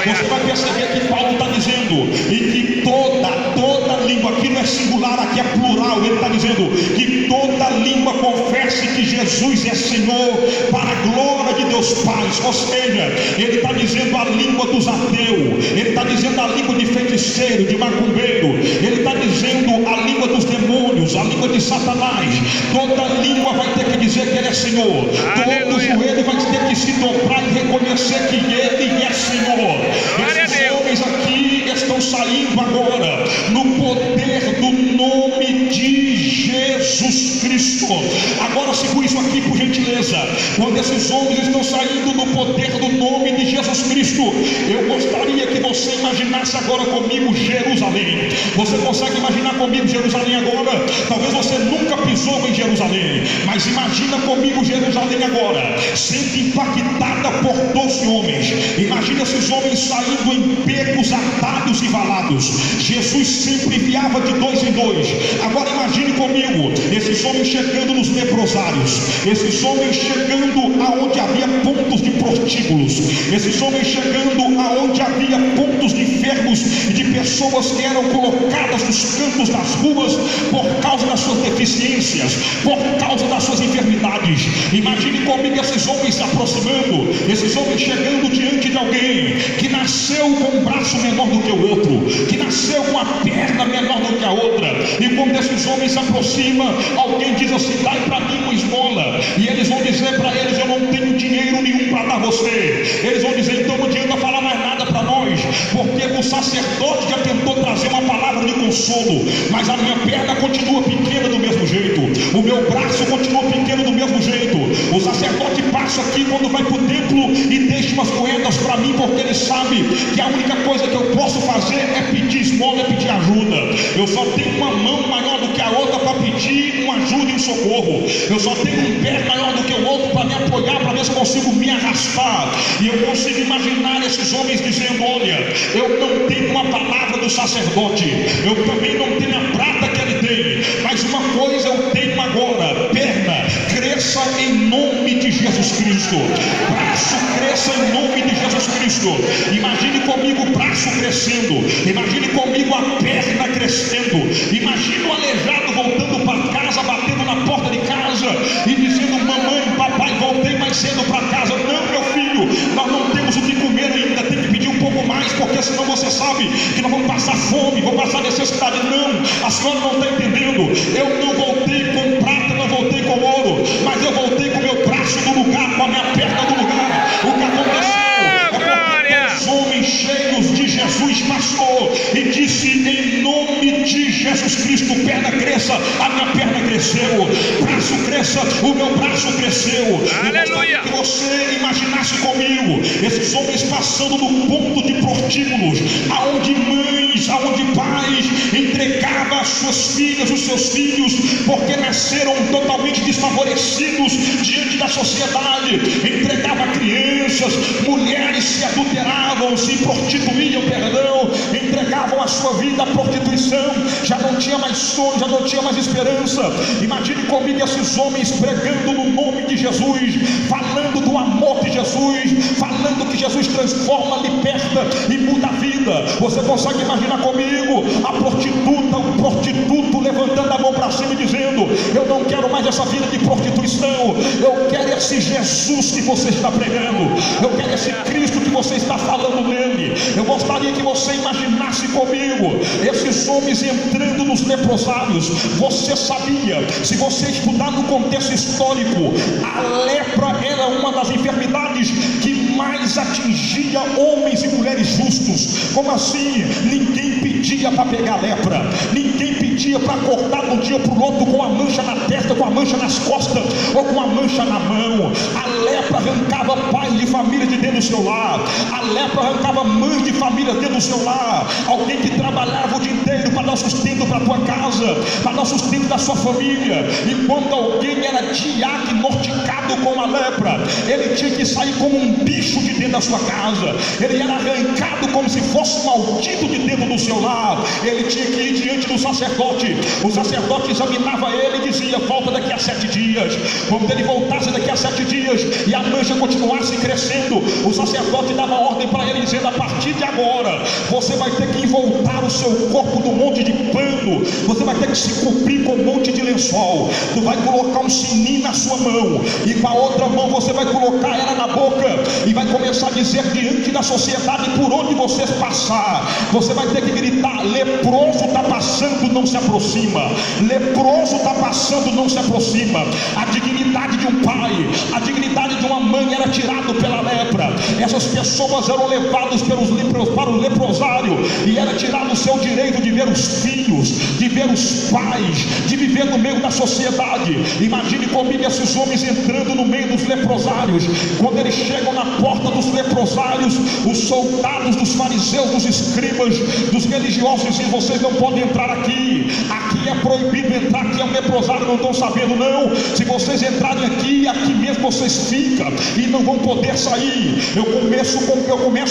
você vai perceber que Paulo está dizendo, e que toda língua, aqui não é singular, aqui é plural, ele está dizendo que toda língua confesse que Jesus é Senhor, para a glória de Deus Pai. Ou seja, ele está dizendo a língua dos ateus, ele está dizendo a língua de feiticeiro, de macumbeiro, ele está dizendo a língua dos demônios, a língua de Satanás. Toda língua vai ter que dizer que ele é Senhor. Todo joelho vai ter que se dobrar e reconhecer que ele é Senhor. Esses homens aqui estão saindo agora no poder do nome de Jesus Cristo. Agora segura isso aqui, por gentileza. Quando esses homens estão saindo no poder do nome de Jesus Cristo, eu gostaria que você imaginasse agora comigo Jerusalém. Você consegue imaginar comigo Jerusalém agora? Talvez você nunca pisou em Jerusalém, mas imagina comigo Jerusalém agora, sendo impactada por 12 homens. Imagina esses homens saindo em becos, atalhos e valados. Jesus sempre enviava de 2 em 2. Agora imagine comigo esses homens chegando nos leprosários, esses homens chegando aonde havia pontos de prostíbulos, esses homens chegando aonde havia pontos de enfermos e de pessoas que eram colocadas nos cantos das ruas por causa das suas deficiências, por causa das suas enfermidades. Imagine comigo esses homens se aproximando, esses homens chegando diante de alguém que nasceu com um braço menor do que o outro, que nasceu com a perna menor do que a outra. E quando esses homens se aproximam, alguém diz assim: dai para mim uma esmola. E eles vão dizer para eles: eu não tenho dinheiro nenhum para dar a você. Eles vão dizer: então não adianta falar mais nada para nós, porque o sacerdote já tentou trazer uma palavra de consolo, mas a minha perna continua pequena do mesmo jeito, o meu braço continua pequeno do mesmo jeito. O sacerdote passa aqui quando vai para o templo e deixa umas moedas para mim, porque ele sabe que a única coisa que eu posso fazer é pedir esmola, é pedir ajuda. Eu só tenho uma mão maior do que a outra para pedir uma ajuda e um socorro. Eu só tenho um pé maior do que o outro para me apoiar, para ver se consigo me arrastar. E eu consigo imaginar esses homens dizendo: olha, eu não tenho uma palavra do sacerdote, eu também não tenho a prata que ele tem, mas uma coisa eu tenho agora: perna, cresça em nome de Jesus Cristo. Braço, cresça em nome de Jesus Cristo. Imagine comigo o braço crescendo, imagine comigo a perna crescendo, imagine o aleijado voltando para casa, batendo na porta de casa e dizendo: mamãe, papai, voltei mais cedo para casa. Não, meu filho, nós não temos o que comer ainda, tem que pedir um pouco mais, porque senão você sabe que nós vamos passar fome, vamos passar necessidade. Não, a senhora não está entendendo. Eu não voltei com prata, não voltei com ouro, mas eu voltei com meu braço do lugar, com a minha perna do lugar. O que aconteceu? Os homens cheios de Jesus passou e disse: em nome de Jesus Cristo, perna cresça, a minha perna cresceu, braço cresça, o meu braço cresceu. Aleluia! Que você imaginasse comigo esses homens passando no ponto de prostíbulos, aonde mães, aonde pais entregavam as suas filhas, os seus filhos, porque nasceram totalmente desfavorecidos diante da sociedade, entregava crianças, mulheres se adulteravam, se prostituíam, entregavam a sua vida à prostituição, já não tinha mais sonho, já não tinha mais esperança. Imagine comigo esses homens pregando no nome de Jesus, falando do amor de Jesus, falando que Jesus transforma, liberta e muda a vida. Você consegue imaginar comigo a prostituta, o prostituto levantando a mão para cima e dizendo: eu não quero mais essa vida de prostituição, eu quero esse Jesus que você está pregando, eu quero esse Cristo que você está falando nele. Eu gostaria que você imaginasse comigo esses homens entrando nos leprosários. Você sabia, se você estudar no contexto histórico, a lepra era uma das enfermidades que mais atingia homens e mulheres justos. Como assim? Ninguém pedia para pegar lepra, ninguém pedia para acordar de um dia para o outro com a mancha na testa, com a mancha nas costas ou com a mancha na mão. A lepra arrancava pais de família de dentro do seu lar, a lepra arrancava mães de família dentro do seu lar. Alguém que trabalhava o dia inteiro para dar o sustento para a tua casa, para dar o sustento da sua família. E quando alguém era diagnosticado com a lepra, ele tinha que sair como um bicho de dentro da sua casa, ele era arrancado como se fosse maldito de dentro do seu lar. Ele tinha que ir diante do sacerdote. O sacerdote examinava ele e dizia: volta daqui a 7 dias. Quando ele voltasse daqui a 7 dias e a mancha continuasse crescendo, o sacerdote dava ordem para ele, dizendo: a partir de agora você vai ter que envoltar o seu corpo de um monte de pano, você vai ter que se cobrir com um monte de lençol, tu vai colocar um sininho na sua mão, e com a outra mão você vai colocar ela na boca, e vai começar a dizer diante da sociedade: por onde vocês passar, você vai ter que gritar: leproso está passando, não se aproxima. Leproso está passando, não se aproxima. A dignidade de um pai, a dignidade de uma mãe era tirado pela lepra. Essas pessoas eram levadas para o leprosário, e era tirado o seu direito de ver os filhos, de ver os pais, de viver no meio da sociedade. Imagine comigo esses homens entrando no meio dos leprosários. Quando eles chegam na porta dos leprosários, os soldados dos fariseus, dos escribas, dos religiosos dizem: vocês não podem entrar aqui, aqui é proibido entrar, aqui é um leprosário. Não estão sabendo não? Se vocês entrarem aqui, aqui mesmo vocês ficam e não vão poder sair. Eu começo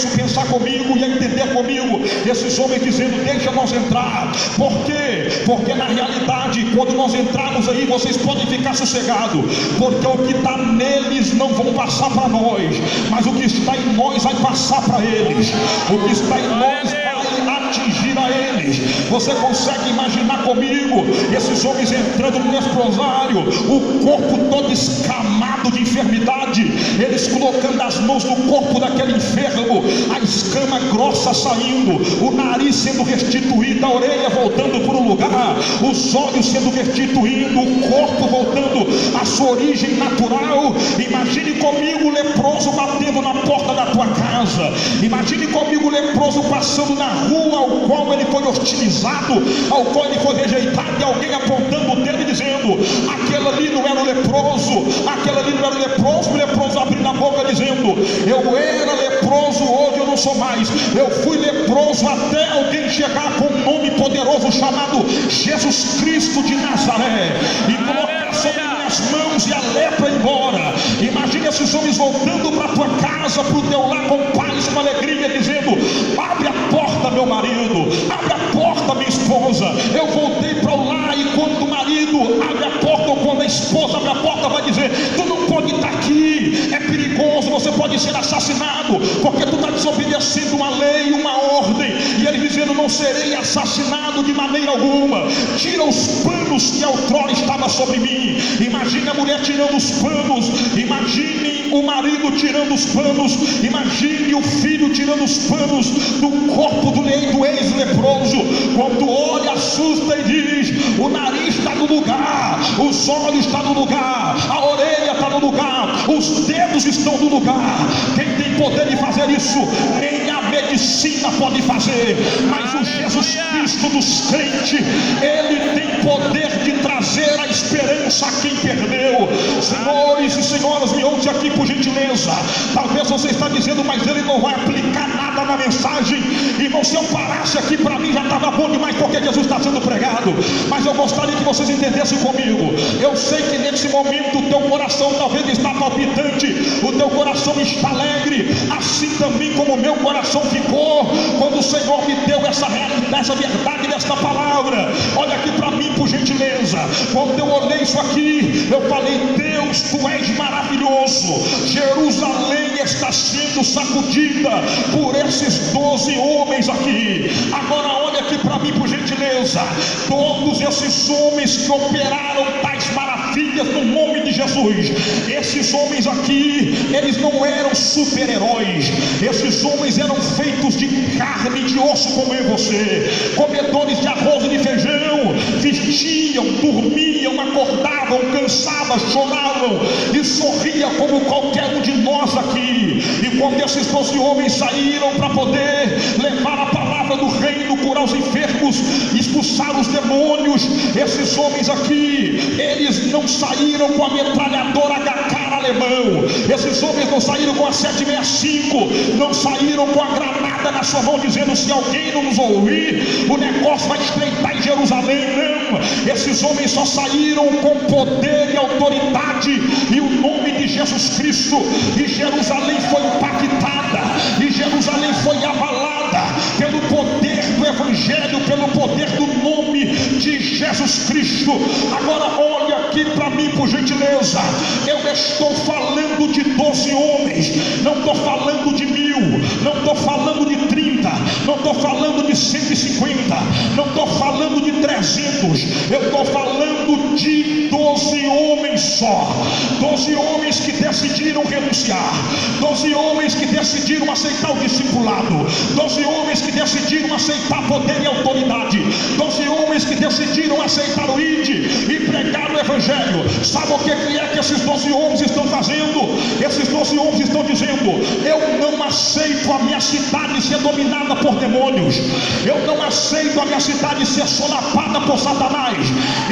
a pensar comigo e a entender comigo esses homens dizendo: deixa nós entrar. Por quê? Porque na realidade, quando nós entrarmos aí, vocês podem ficar sossegados, porque o que está neles não vão passar para nós, mas o que está em nós vai passar para eles. O que está em nós vai atingir a eles. Você consegue imaginar comigo esses homens entrando no leprosário, o corpo todo escamado de enfermidade, eles colocando as mãos no corpo daquele enfermo, a escama grossa saindo, o nariz sendo restituído, a orelha voltando para o lugar, os olhos sendo restituídos, o corpo voltando à sua origem natural. Imagine comigo o leproso batendo na porta da tua casa. Imagine comigo o leproso passando na rua ao qual ele foi hostilizado, ao qual ele foi rejeitado, e alguém apontando o dedo e dizendo: aquele ali não era o leproso, aquele ali não era o leproso. O leproso abrindo a boca dizendo: eu era leproso, hoje eu não sou mais. Eu fui leproso até alguém chegar com um nome poderoso chamado Jesus Cristo de Nazaré e colocar sobre minhas mãos, e a lepra ir embora. Imagine esses homens voltando para a tua casa, para o teu lar, com paz, com alegria, dizendo: abre a porta, meu marido, abre a porta, minha esposa. Eu voltei para o lar, e quando o marido abre a porta, ou quando a esposa abre a porta, vai dizer: tu não pode estar aqui, é perigoso, você pode ser assassinado, porque tu está desobedecendo uma lei, uma ordem. E ele dizendo: não serei assassinado de maneira alguma. Tira os panos que outrora estava sobre mim. Imagine a mulher tirando os panos, imagine o marido tirando os panos, imagine o filho tirando os panos do corpo do ex-leproso. Quando olha, assusta e diz: o nariz está no lugar, os olhos estão no lugar, a orelha está no lugar, os dedos estão no lugar. Quem tem poder de fazer isso? Nem a medicina pode fazer, mas o Jesus Cristo dos crentes, ele tem poder de trazer a esperança a quem perdeu. Senhores e senhoras, me ouve aqui por gentileza. Talvez você está dizendo: mas ele não vai aplicar nada na mensagem. Irmão, se eu parasse aqui, para mim já estava bom demais, porque Jesus está sendo pregado. Mas eu gostaria que vocês entendessem comigo. Eu sei que nesse momento o teu coração talvez está palpitante, o teu coração está alegre, assim também como o meu coração ficou quando o Senhor me deu essa verdade desta palavra. Olha aqui para mim por gentileza. Quando eu olhei isso aqui, eu falei: Deus, tu és maravilhoso. Jerusalém está sendo sacudida por esses 12 homens aqui. Agora olha aqui para mim por gentileza. Todos esses homens que operaram tais maravilhas no nome de Jesus, esses homens aqui, eles não eram super-heróis. Esses homens eram feitos de carne e de osso como eu e você, comedores de arroz e de feijão, vestiam, dormiam, acordavam, cansavam, choravam e sorriam como qualquer um de nós aqui. E quando esses 12 homens saíram para poder levar a palavra do reino, curar os enfermos, expulsar os demônios, esses homens aqui, eles não saíram com a metralhadora HK alemão, esses homens não saíram com a 765, não saíram com a granada na sua mão dizendo: se alguém não nos ouvir, o negócio vai estreitar Jerusalém, não. Esses homens só saíram com poder e autoridade e o nome de Jesus Cristo, e Jerusalém foi impactada, e Jerusalém foi abalada pelo poder do Evangelho, pelo poder do nome de Jesus Cristo. Agora olha aqui para mim, por gentileza. Eu estou falando de 12 homens, não estou falando de 1000, não estou falando de 30, não estou falando de 150, não estou falando de 300, eu estou falando de 12 homens só. 12 homens que decidiram renunciar, 12 homens que decidiram aceitar o discipulado, 12 homens que decidiram aceitar poder e autoridade, 12 homens que decidiram aceitar o ID e pregar o Evangelho. Sabe o que é que esses 12 homens estão fazendo? Esses 12 homens estão dizendo: eu não aceito a minha cidade ser dominada por demônios, eu não aceito a minha cidade ser solapada por Satanás.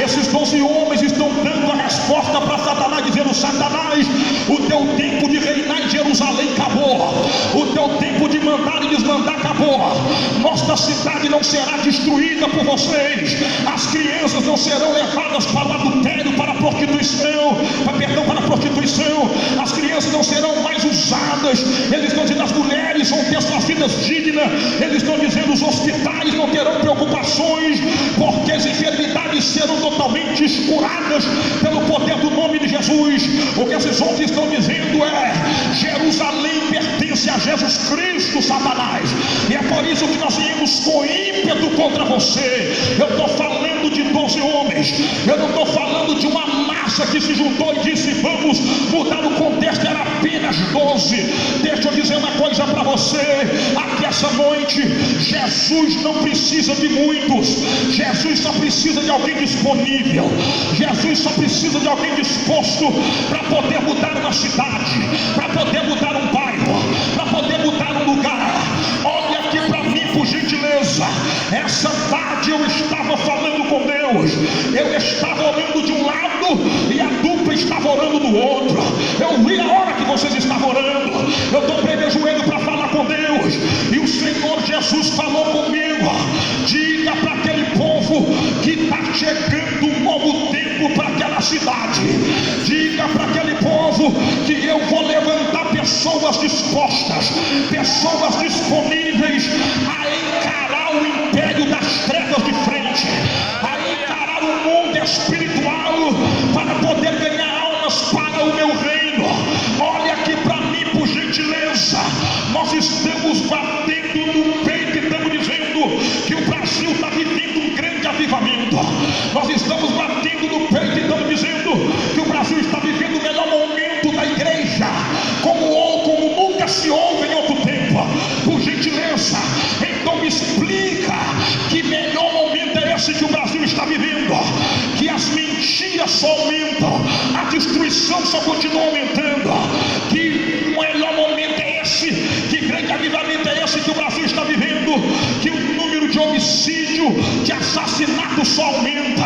Esses 12 homens estão dando a resposta para Satanás, dizendo: Satanás, o teu tempo de reinar em Jerusalém acabou, o teu tempo de mandar e desmandar acabou. Nossa cidade não será destruída por vocês, as crianças não serão levadas para o adultério, para a prostituição, para a prostituição, as crianças não serão mais usadas. Eles estão dizendo: as mulheres vão ter suas vidas dignas. Eles estão dizendo: os hospitais não terão preocupações, porque as enfermidades serão totalmente curadas pelo poder do nome de Jesus. O que esses homens estão dizendo é: Jerusalém pertence a Jesus Cristo, Satanás, e é por isso que nós viemos com ímpeto contra você. Eu estou falando de 12 homens, eu não estou falando de uma massa que se juntou e disse: vamos mudar o contexto. Era apenas 12. Deixa eu dizer uma coisa para você aqui essa noite: Jesus não precisa de muitos, Jesus só precisa de alguém disponível, Jesus só precisa de alguém disposto para poder mudar uma cidade, para poder mudar um bairro, para poder mudar um lugar. Olha aqui para mim, por gentileza. Essa tarde eu estava falando com Deus, eu estava orando de um lado e a dupla estava orando do outro. Eu vi a hora que vocês estavam orando, eu dobrei meu joelho para falar com Deus, e o Senhor Jesus falou comigo: diga para aquele povo que está chegando um novo tempo para aquela cidade, diga para aquele povo que eu vou levantar pessoas dispostas, pessoas disponíveis a encarar o império das trevas de frente, a encarar o mundo espiritual para poder ganhar almas para o meu reino. Olha aqui para mim, por gentileza. Nós estamos batendo no peito e estamos dizendo que o Brasil está vivendo um grande avivamento. Nós estamos batendo no peito e estamos dizendo que o Brasil está vivendo o melhor momento da igreja, como nunca se houve em outro tempo. Por gentileza, então me explica que melhor momento é esse que o Brasil está vivendo, que as mentiras só aumentam, a destruição só continua aumentando. Que o melhor momento é esse, que grande avivamento é esse que o Brasil está vivendo, que o número de homicídio, de assassinato só aumenta.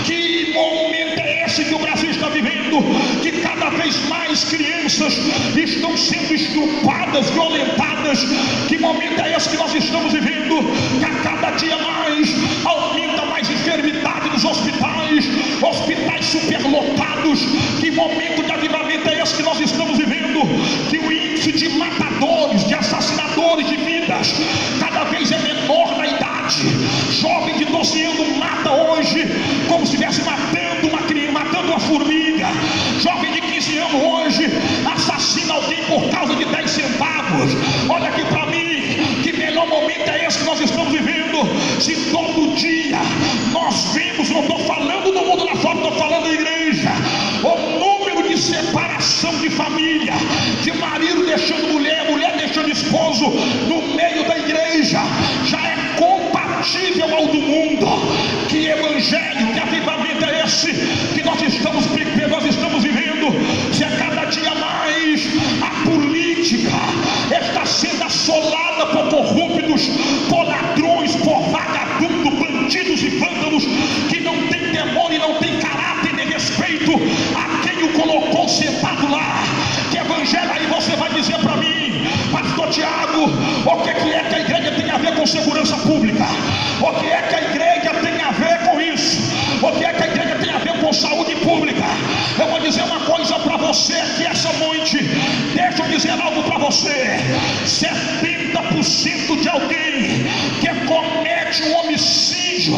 Que momento é esse que o Brasil está vivendo, que cada vez mais crianças estão sendo estupradas, violentadas. Que momento é esse que nós estamos vivendo, que a cada dia mais aumenta mais enfermidade nos hospitais, hospitais superlotados. Que momento de avivamento é esse que nós estamos vivendo, que o índice de matadores, de assassinadores de vidas cada vez é menor na idade. Jovem de 12 anos mata hoje como se estivesse matando uma criança, matando uma formiga. Jovem de 15 anos hoje assassina alguém por causa de 10 centavos. Olha aqui para mim, que melhor momento é esse que nós estamos vivendo, se todo dia nós vemos, não estou falando do mundo lá fora, estou falando da igreja, o número de separação de família, de marido deixando mulher, mulher deixando esposo no meio da igreja, já é compatível ao do mundo. Que evangelho, que avivamento é esse que nós estamos vivendo, se a cada dia mais a política está sendo assolada por corruptos, por ladrões, por vagabundos, bandidos e vândalos que não tem temor e não tem caráter nem respeito a quem o colocou sentado lá. Que evangelho aí você vai dizer para mim, pastor Tiago, o que é que a igreja tem a ver com segurança pública? O que é que a igreja tem a ver você aqui essa noite, deixa eu dizer algo para você: 70% de alguém que comete um homicídio,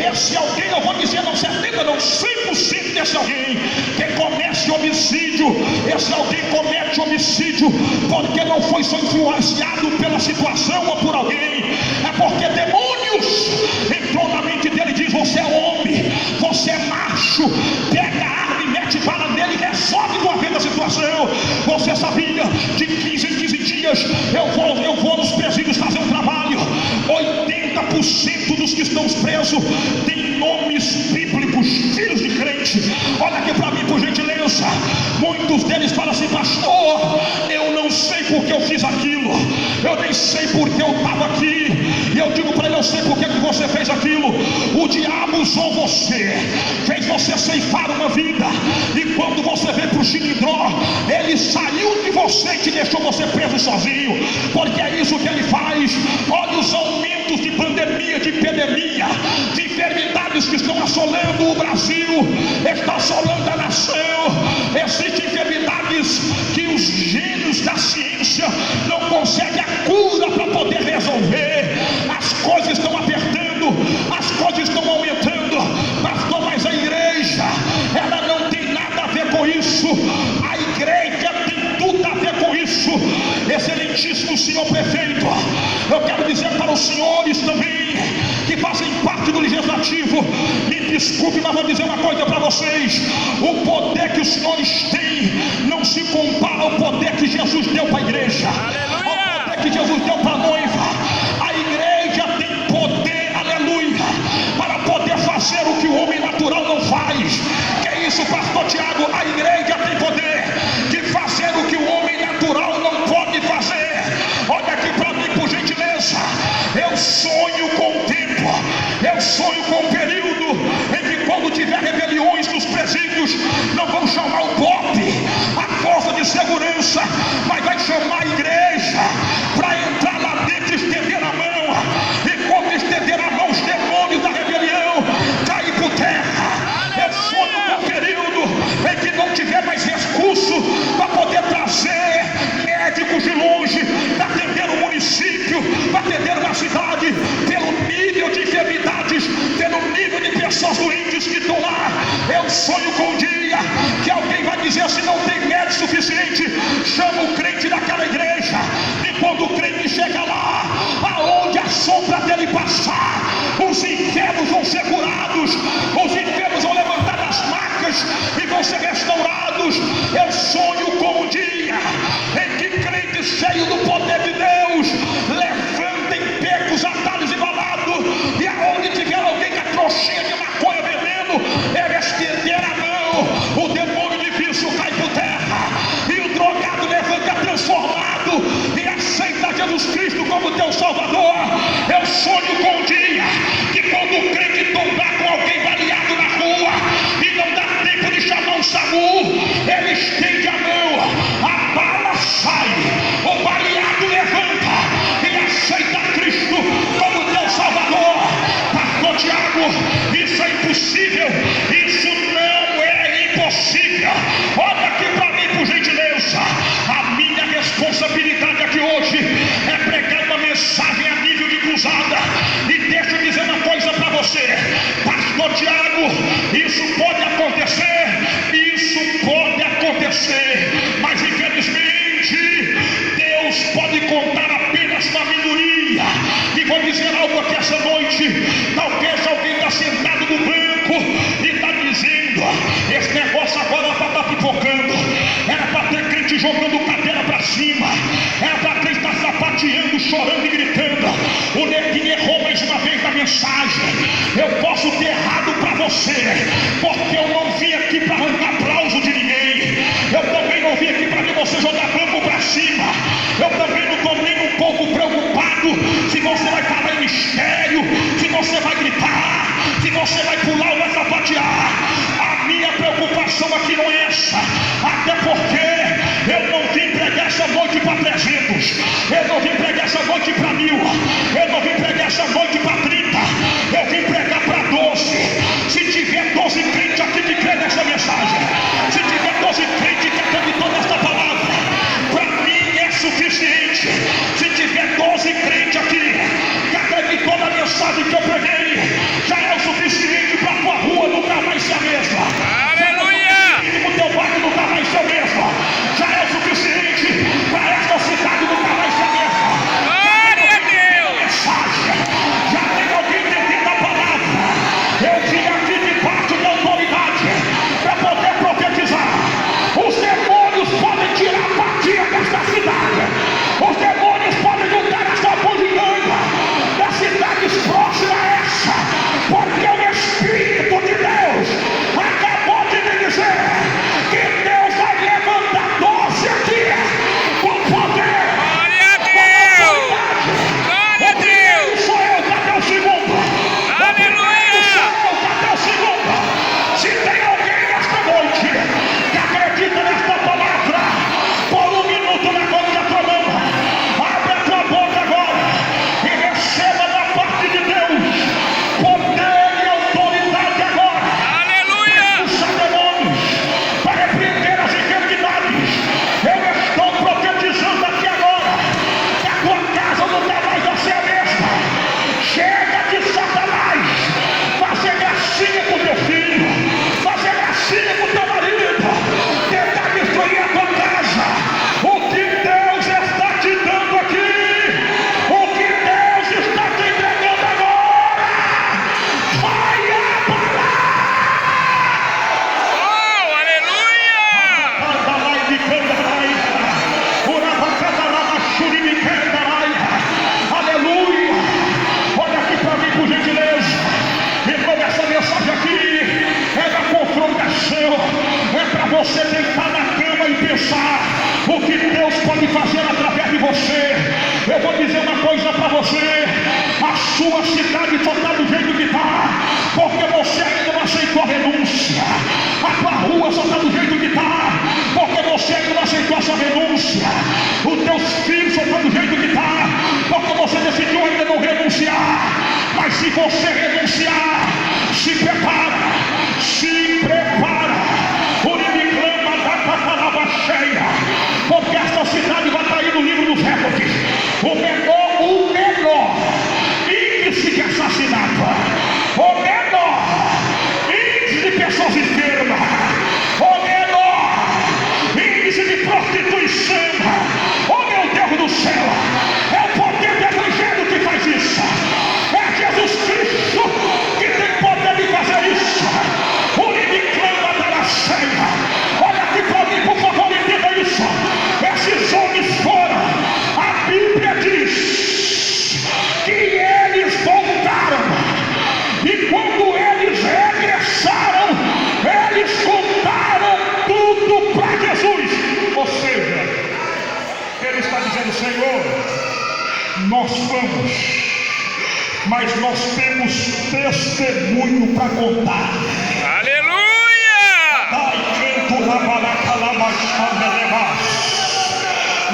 esse alguém, eu vou dizer não 70 não, 100% desse alguém que comete homicídio, esse alguém comete homicídio porque não foi só influenciado pela situação ou por alguém, é porque demônios entrou na mente dele e diz: você é homem, você é macho, pega a arma e mete bala nele e resolve de uma vez a situação. Você sabia que 15 em 15 dias eu vou nos presídios fazer um trabalho? 80% dos que estão presos têm nomes bíblicos, filhos de crente. Olha aqui para mim, por gentileza. Muitos deles falam assim: pastor, eu não sei porque eu fiz aquilo, eu nem sei porque eu estava aqui. E eu digo para ele: eu sei porque que você fez aquilo. O diabo usou você, fez você ceifar uma vida, e quando você veio para o Xilindró, ele saiu de você e te deixou você preso sozinho, porque é isso que ele faz. Olha os aumentos de pandemia, de epidemia, de enfermidades que estão assolando o Brasil, está assolando a nação. Existem enfermidades que os gênios da ciência não conseguem a cura para poder resolver. As coisas estão apertando, as coisas estão aumentando. Pastor, mas a igreja, ela não tem nada a ver com isso. A igreja tem tudo a ver com isso. Excelentíssimo senhor prefeito, eu quero dizer para os senhores também que fazem parte do legislativo, me desculpe, mas vou dizer uma coisa para vocês: o poder que os senhores têm não se compara ao poder que Jesus deu para a igreja, ao poder que Jesus deu para a noiva. A igreja tem poder, aleluia, para poder fazer o que o homem natural não faz. Que é isso, pastor Tiago? A igreja tem poder de fazer o que o homem natural não pode fazer. Olha aqui para mim, por gentileza. Eu sonho com o tempo, eu sonho com o período em que, quando tiver rebeliões nos presídios, não vão chamar o BOP, a força de segurança, mas vai chamar a igreja para entrar lá dentro e estender a mão. E quando estender a mão, os demônios da rebelião caem por terra. Eu sonho com o período em que não tiver mais recurso para poder trazer médicos de longe para atender o município, para atender uma cidade, pelo nível de enfermidades, pelo nível de pessoas doentes que estão lá. Eu sonho com o dia que alguém vai dizer assim: não tem médico suficiente, chama o crente daquela igreja, e quando o crente chega lá, aonde a sombra dele passar, os enfermos vão ser curados, os enfermos vão levantar das macas e vão ser restaurados. Eu sonho com o dia em que crentes cheios do poder de Deus levantem becos, atalhos e valados, e aonde tiver alguém com a trouxinha de maconha vendendo, ele estender a mão, o demônio de vício cai por terra, e o drogado levanta transformado e aceita Jesus Cristo como teu Salvador. Eu sonho com o dia que, quando o crente tombar com alguém baleado na rua e não dá tempo de chamar um SAMU, ele estende a mão, a bala sai, o baleado levanta e aceita Cristo como teu Salvador. Pastor Tiago, isso é impossível, isso não é impossível. Olha aqui para mim, por gentileza. A minha responsabilidade aqui hoje é pregar uma mensagem a nível de cruzada. E deixa eu dizer uma coisa para você, pastor Tiago: isso pode acontecer, mas infelizmente Deus pode contar apenas com a minoria. E vou dizer algo aqui essa noite: talvez alguém está sentado no banco e está dizendo: esse negócio agora está pipocando, era para ter crente jogando cadeira para cima, era para crente estar sapateando, chorando e gritando. O neguinho errou mais uma vez na mensagem. Eu posso ter errado para você, porque eu não vim aqui para arrancar aplauso de ninguém. Eu também não vim aqui para ver você jogar banco para cima. Eu também não estou nem um pouco preocupado se você vai falar em mistério, se você vai gritar, se você vai pular ou vai sapatear. A minha preocupação aqui não é essa, até porque eu não vim pregar essa noite para 300, eu não vim pregar essa noite para 1000, eu não vim pregar essa noite para 30, eu vim pregar para 12. Se tiver 12 crentes aqui que crê nessa mensagem, se tiver 12 crentes que você deitar na cama e pensar o que Deus pode fazer através de você, eu vou dizer uma coisa para você: a sua cidade só está do jeito que está, porque você ainda não aceitou a renúncia. A tua rua só está do jeito que está, porque você ainda não aceitou a sua renúncia. Os teus filhos só estão do jeito que está, porque você decidiu ainda não renunciar. Mas se você renunciar, se prepara, se prepara. O inimigo clama da palavra cheia, porque esta cidade vai cair no livro dos recordes. O menor índice de assassinato, o menor índice de pessoas enfermas, o menor índice de prostituição. Oh meu Deus do céu, é o poder do evangelho que faz isso. É Jesus Cristo que tem poder de fazer isso. O inimigo clama da cheia. Olha aqui para mim, por favor, entenda isso. Esses homens foram, a Bíblia diz que eles voltaram, e quando eles regressaram, eles contaram tudo para Jesus. Ou seja, ele está dizendo: Senhor, nós vamos, mas nós temos testemunho para contar. Aleluia!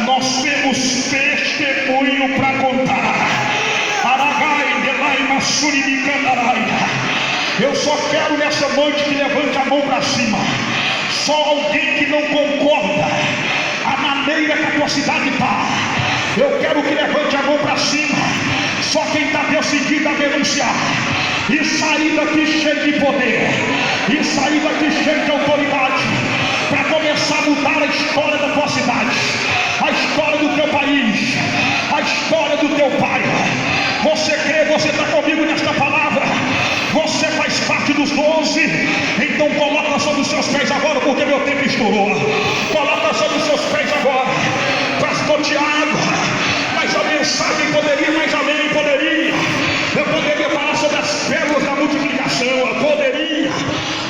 Nós temos testemunho para contar. Eu só quero nessa noite que levante a mão para cima. Só alguém que não concorda a maneira que a tua cidade está, eu quero que levante a mão para cima. Só quem está decidido a denunciar e sair daqui cheio de poder, e sair daqui cheio de autoridade, para começar a mudar a história da tua cidade, a história do teu país, a história do teu bairro. Você crê? Você está comigo nesta palavra? Você faz parte dos 12? Então coloca sobre os seus pés agora, porque meu tempo estourou. Coloca sobre os seus pés agora. Pastor Tiago, mas a mensagem poderia, mas amém, poderia. Eu poderia falar sobre as pérolas da multiplicação, eu poderia,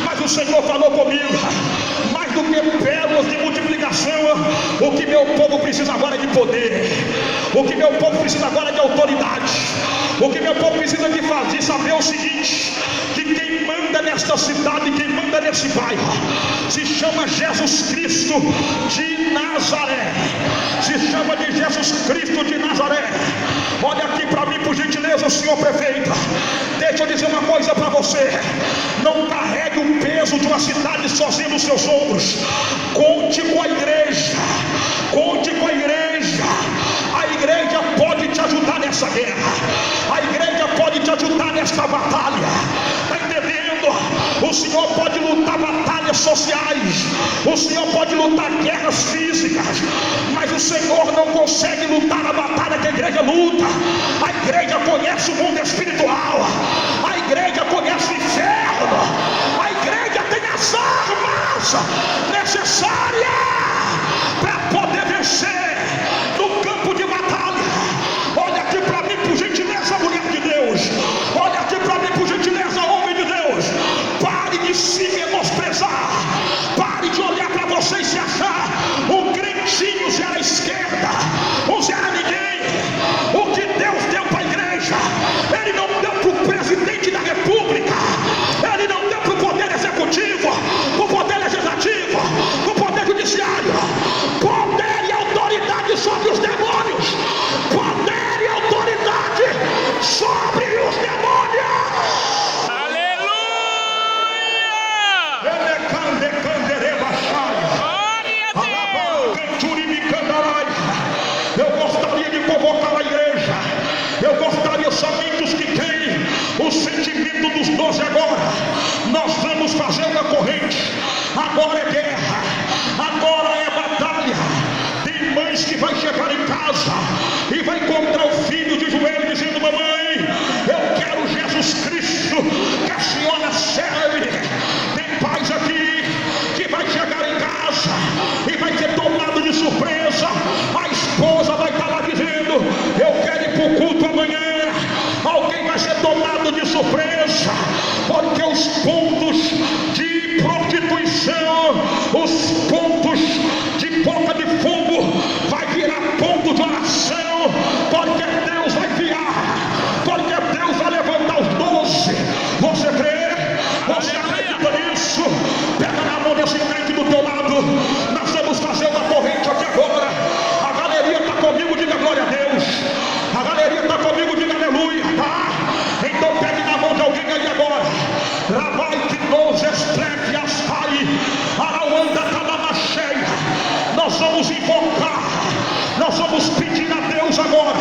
mas o Senhor falou comigo: mais do que pérolas de multiplicação, o que meu povo precisa agora é de poder. O que meu povo precisa agora é de autoridade. O que meu povo precisa de fazer, saber o seguinte: que quem manda nesta cidade, quem manda nesse bairro, se chama Jesus Cristo de Nazaré. Se chama de Jesus Cristo de Nazaré. Olha aqui para mim, por gentileza, senhor prefeito. Deixa eu dizer uma coisa para você: não carregue o peso de uma cidade sozinho nos seus ombros. Conte com a igreja. Conte com a igreja. A igreja pode te ajudar nessa guerra. A igreja pode te ajudar nesta batalha. Está entendendo? O Senhor pode lutar batalhas sociais. O Senhor pode lutar guerras físicas. Mas o Senhor não consegue lutar a batalha que a igreja luta. A igreja conhece o mundo espiritual. A igreja conhece o inferno. A igreja tem as armas necessárias para poder vencer no campo de batalha. Olha aqui para mim, por gentileza, mulher de Deus. Olha aqui para mim, por gentileza, homem de Deus. Pare de se menosprezar. Pare de olhar para você e se achar um crentinho Zé à esquerda, um Zé a ninguém. O que Deus deu para a igreja, Ele não deu para o presidente da república. Ele não deu para o poder executivo, para o poder legislativo, para o poder judiciário. Poder e autoridade sobre os demônios. Poder e autoridade sobre os demônios. Aleluia! Eu gostaria de convocar a igreja. Eu gostaria somente os que têm o sentimento dos 12 agora. Nós vamos fazer uma corrente. Agora é guerra. Agora é batalha. Tem mães que vai chegar em casa e vai encontrar o filho de joelho dizendo: mamãe, eu quero Jesus Cristo que a senhora serve. Tem pais aqui que vai chegar em casa e vai ser tomado de surpresa. A esposa vai estar lá dizendo: eu quero ir para o culto amanhã. Alguém vai ser tomado de surpresa, porque os pontos de prostituição, os Nós vamos pedir a Deus agora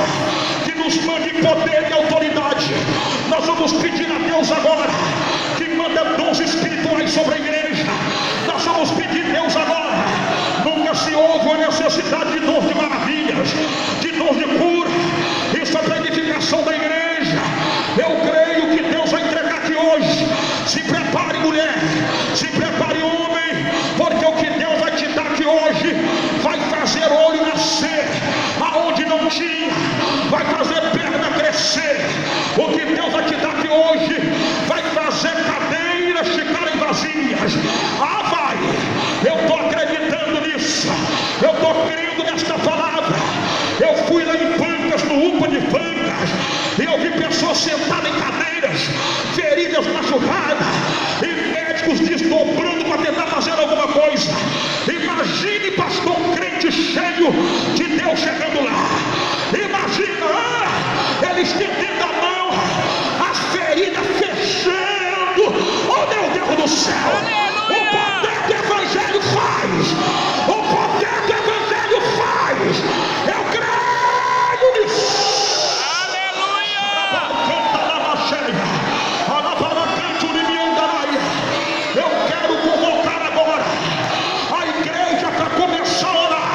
que nos mande poder e autoridade. Nós vamos pedir a Deus agora que manda dons espirituais sobre a igreja. Nós vamos pedir a Deus agora. Nunca se houve a necessidade de dons de maravilhas, de dons de cura. Isso é para a edificação da igreja. Eu creio que Deus vai entregar aqui hoje. Se prepare, mulher, se prepare, homem, porque o que Deus vai te dar aqui hoje vai fazer olho nascer aonde não tinha, vai fazer perna crescer. O que Deus vai te dar aqui hoje vai fazer cadeiras ficarem vazias. Ah, vai! Eu estou acreditando nisso, eu estou crendo nesta palavra. Eu fui lá em Pancas, no UPA de Pancas, e eu vi pessoas sentadas em cadeiras, feridas machucadas, e médicos desdobrando para tentar fazer alguma coisa. Imagine, pastor, um crente cheio de Deus chegando lá. Imagina, ele estendendo a mão, as feridas fechando. Oh, meu Deus do céu! O poder que o evangelho faz, o poder que o evangelho faz, eu creio nisso. Eu quero convocar agora a igreja para começar a orar.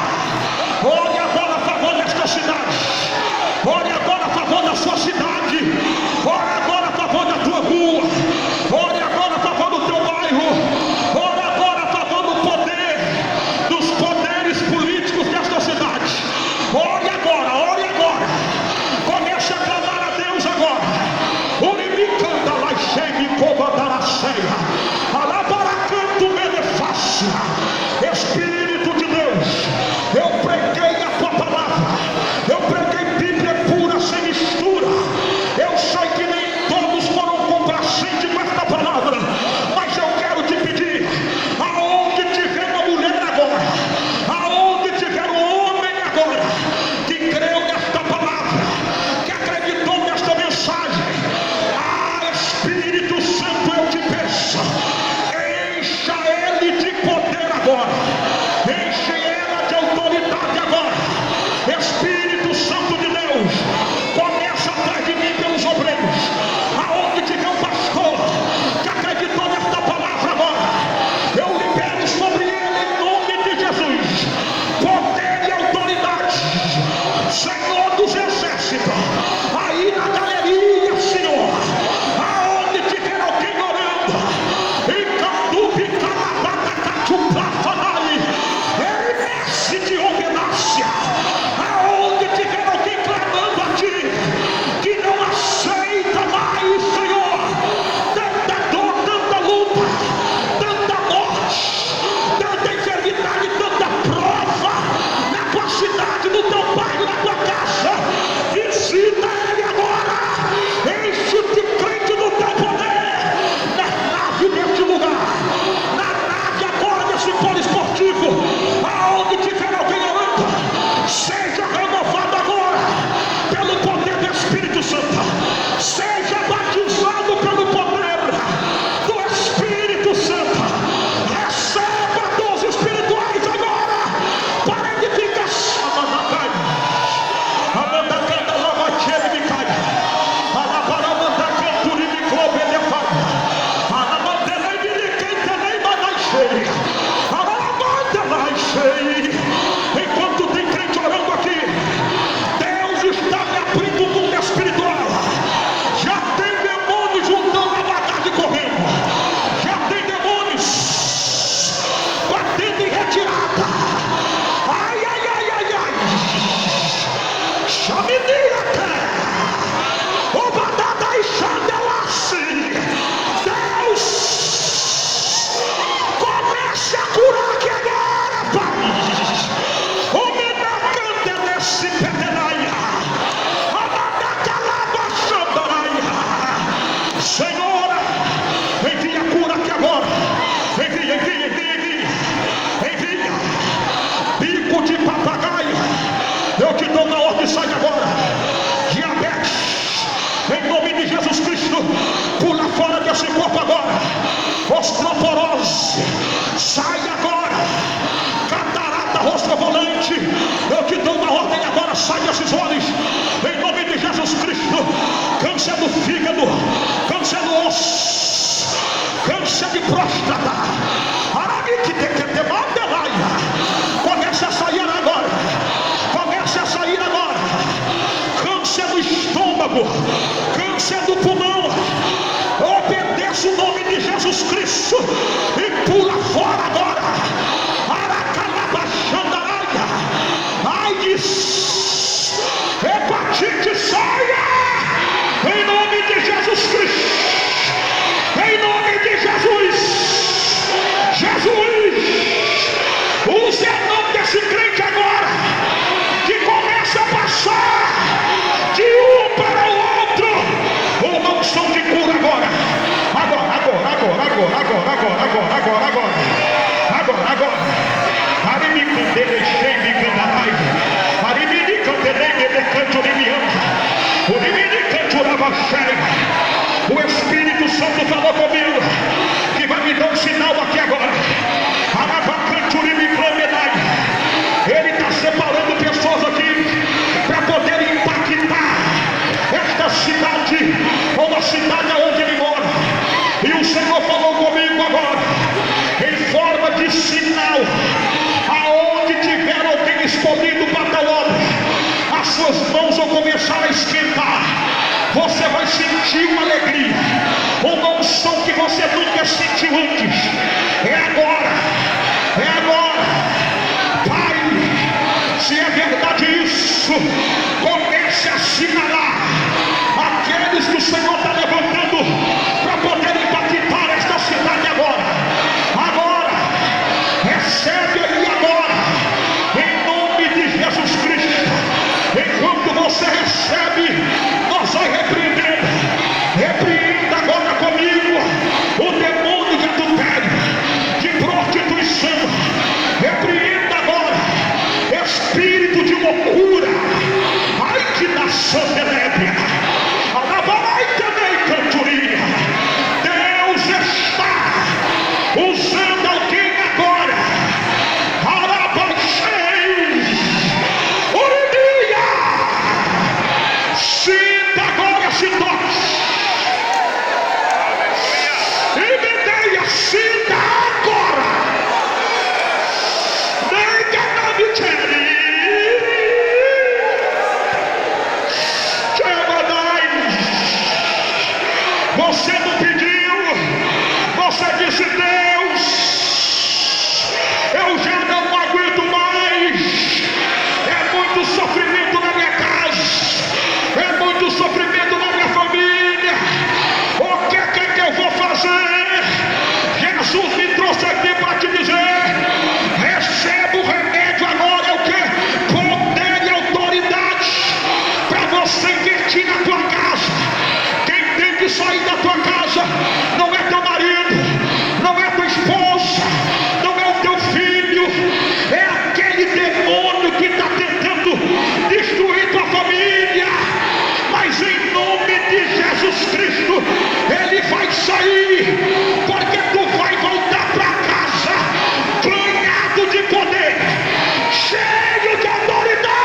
Ore agora a favor desta cidade. Ore agora a favor da sua cidade. Ore agora a favor da tua rua. Ore agora a favor do teu bairro. Ore agora a favor do poder, dos poderes políticos desta cidade. Ore agora, ore agora. Comece a clamar a Deus agora. Urimicanda lá cheia e covadaraceia. Alabaracanto benefácia. Espírito de Deus, eu preguei a tua palavra. Eu preguei Bíblia pura, sem mistura. Eu sei que nem todos foram complacentes com esta palavra, mas eu quero te pedir, aonde tiver uma mulher agora, aonde tiver um homem agora, que creu nesta palavra, que acreditou nesta mensagem, Espírito Santo, eu te peço, encha ele de poder agora, enche ela de autoridade agora. Espírito Santo de Deus, começa atrás de mim pelos obreiros, aonde tiver um pastor que acreditou nesta palavra agora, eu libero sobre ele em nome de Jesus poder e autoridade. Senhor dos exércitos, aí na galeria, Senhor, aonde tiver alguém orando, e candubi calabata catuplafanai, ele desce de homenagem. Aonde tiver alguém clamando a ti, que não aceita mais, Senhor, tanta dor, tanta luta, tanta morte, tanta enfermidade, tanta prova na tua cidade, no teu bairro, na tua casa, visita ele agora, enche de crente no teu poder, na nave deste lugar, na nave agora desse polo esportivo, aonde tiver alguém orando, seja renovado agora pelo poder do Espírito Santo, seja batizado pelo poder do Espírito Santo, receba dons espirituais agora para edificação. Amandacanda lavachele me cai, alabaramandacando me clobe elefado, alamandela e me queita nem badachei, alamandela e enquanto tem crente orando aqui, Deus está me abrindo o mundo espiritual. Já tem demônios juntando a bagagem correndo, já tem demônios batendo em retirada. Ai, ai, ai, ai, ai, chame-me até o badada e chandelasse. Deus, comece a curar aqui agora, Pai. O menacante nesse pedelaia, a badacalaba xandaraia. Senhor, envia a cura aqui agora. Envia, envia, envia, envia, envia. Bico de papagaio, eu te dou uma ordem, sai agora. Diabetes, em nome de Jesus Cristo, pula fora desse corpo agora. Osteoporose, sai agora. Catarata, rosto volante, eu te dou uma ordem agora. de próstata, comece a sair agora, comece a sair agora. Câncer do estômago, câncer do pulmão, obedeça o nome de Jesus Cristo e pula fora agora. Aracalabaxandaraia, AIDS, hepatite, saia em nome de Jesus Cristo, em nome de Jesus. Use o nome desse crente agora, que começa a passar de um para o outro uma unção de cura agora. Agora. O Espírito Santo falou comigo que vai me dar um sinal aqui agora. Ele está separando pessoas aqui para poder impactar esta cidade, ou a cidade onde ele mora. E o Senhor falou comigo agora, em forma de sinal, aonde tiver alguém escolhido para tal obra, as suas mãos vão começar a esquentar. Você vai sentir uma alegria, uma unção que você nunca sentiu antes. É agora, Pai, se é verdade isso, comece a assinalar aqueles que o Senhor está levantando para poder impactar esta cidade agora. Recebe aí agora, em nome de Jesus Cristo. Enquanto você recebe, nós vamos repreender. Repreenda agora comigo o demônio de adultério, de prostituição. Repreenda agora espírito de loucura. Ai que nação tenebra. Alabai também, cantoria. Deus está usando alguém agora. Sinta agora esse toque. Emedeia, sinta agora. Nega na vitória. Você não pediu, você disse: Deus, eu já não aguento mais. É muito sofrimento na minha casa, é muito sofrimento na minha família. O que é que eu vou fazer? Jesus me trouxe aqui para te dizer: receba o remédio agora. É o que? Poder e autoridade para você investir na tua casa. Quem tem que sair da tua casa não é teu marido, não é tua esposa, não é o teu filho, é aquele demônio que está tentando destruir tua família. Mas em nome de Jesus Cristo, ele vai sair, porque tu vai voltar para casa banhado de poder, cheio de autoridade.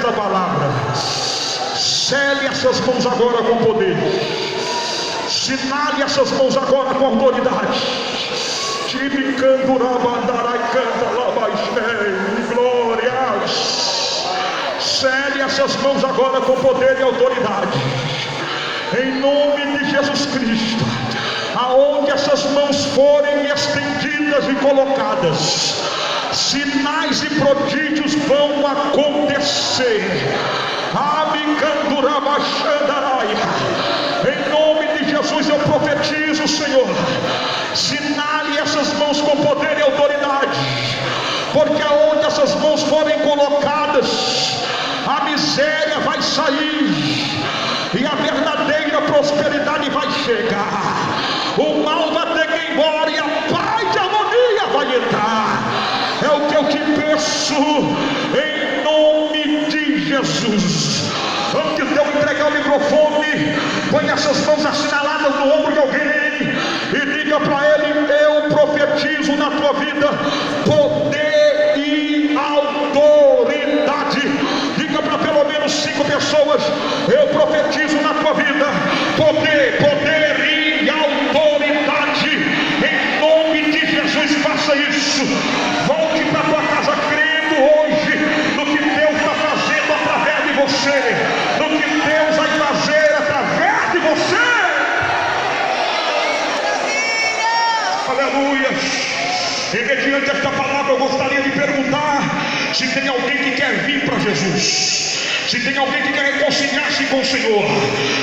esta palavra. Cele essas mãos agora com poder. Sinale essas mãos agora com autoridade. Glórias. Cele essas mãos agora com poder e autoridade. Em nome de Jesus Cristo. Aonde essas mãos forem estendidas e colocadas, sinais e prodígios vão acontecer. Em nome de Jesus eu profetizo, Senhor, sinale essas mãos com poder e autoridade, porque aonde essas mãos forem colocadas, a miséria vai sair e a verdadeira prosperidade vai chegar. O mal vai ter que ir embora e a paz e a harmonia vai entrar. É o que eu te peço em nome de Jesus. Antes de eu entregar o microfone, põe essas mãos assinaladas no ombro de alguém e diga para ele: eu profetizo na tua vida poder e autoridade. Diga para pelo menos 5 pessoas: eu profetizo na tua vida poder e autoridade. Em nome de Jesus, faça isso. Volte para tua casa crendo hoje no que Deus está fazendo através de você, no que Deus vai fazer através de você. Aleluia. E mediante esta palavra eu gostaria de perguntar se tem alguém que quer vir para Jesus, se tem alguém que quer reconciliar-se com o Senhor.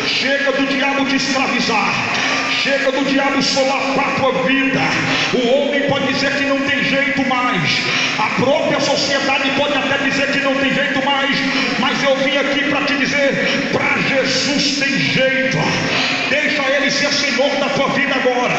Chega do diabo te escravizar, chega do diabo solapar a tua vida. O homem pode dizer que não tem jeito mais, a própria sociedade pode até dizer que não tem jeito mais, mas eu vim aqui para te dizer: para Jesus tem jeito. Deixa ele ser Senhor da tua vida agora,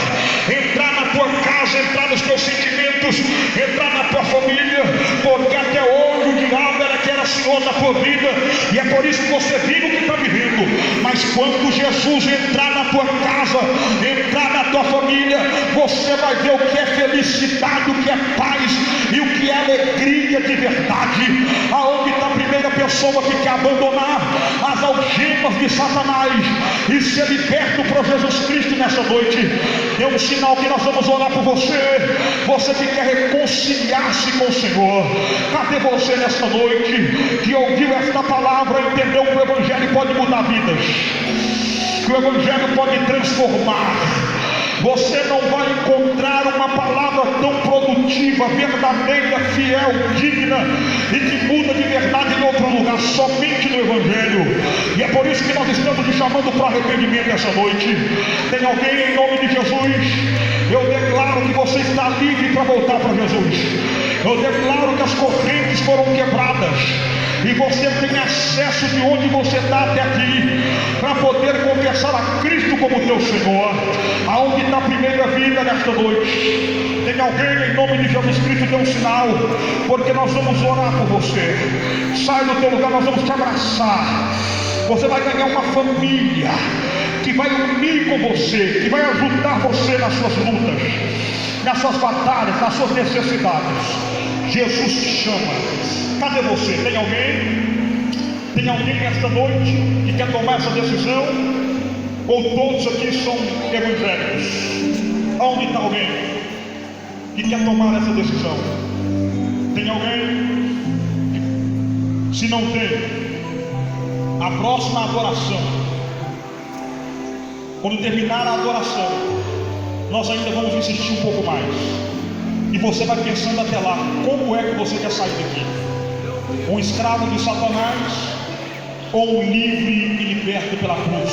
entrar na tua casa, entrar nos teus sentimentos, entrar na tua família, porque até hoje o diabo era que era Senhor da tua vida, e é por isso que você vive o que está vivendo. Mas quando Jesus entrar na tua casa, entrar na tua família, você vai ver o que é felicidade, o que é paz e o que é alegria de verdade. Aonde está a primeira pessoa que quer abandonar as algemas de Satanás e ser liberto por Jesus Cristo nessa noite? Dê um sinal que nós vamos orar por você. Você que quer reconciliar-se com o Senhor, cadê você nessa noite que ouviu esta palavra e entendeu que o Evangelho pode mudar vidas, que o Evangelho pode transformar? Você não vai encontrar uma palavra tão produtiva, verdadeira, fiel, digna e que muda de verdade em outro lugar, somente no Evangelho. E é por isso que nós estamos te chamando para arrependimento essa noite. Tem alguém em nome de Jesus? Eu declaro que você está livre para voltar para Jesus. Eu declaro que as correntes foram quebradas e você tem acesso de onde você está até aqui, para poder confessar a Cristo como teu Senhor. Aonde está a primeira vida nesta noite? Tem alguém em nome de Jesus Cristo? Dê um sinal, porque nós vamos orar por você. Sai do teu lugar, nós vamos te abraçar. Você vai ganhar uma família que vai unir com você, que vai ajudar você nas suas lutas, nas suas batalhas, nas suas necessidades. Jesus te chama. Cadê você? Tem alguém? Tem alguém nesta noite que quer tomar essa decisão? Ou todos aqui são evangélicos? Aonde está alguém que quer tomar essa decisão? Tem alguém? Se não tem, a próxima adoração, quando terminar a adoração, nós ainda vamos insistir um pouco mais. E você vai pensando até lá, como é que você quer sair daqui? Um escravo de Satanás ou um livre e liberto pela cruz,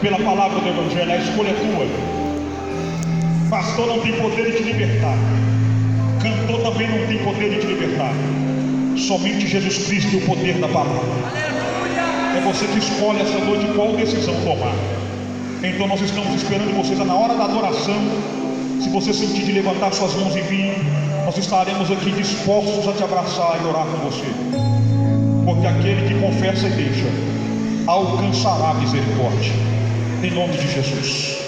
pela palavra do Evangelho? A escolha é tua. Pastor não tem poder de te libertar, cantor também não tem poder de te libertar. Somente Jesus Cristo tem o poder da palavra. É você que escolhe essa noite qual decisão tomar. Então nós estamos esperando vocês na hora da adoração. Se você sentir de levantar suas mãos e vir, nós estaremos aqui dispostos a te abraçar e orar com você, porque aquele que confessa e deixa alcançará a misericórdia, em nome de Jesus.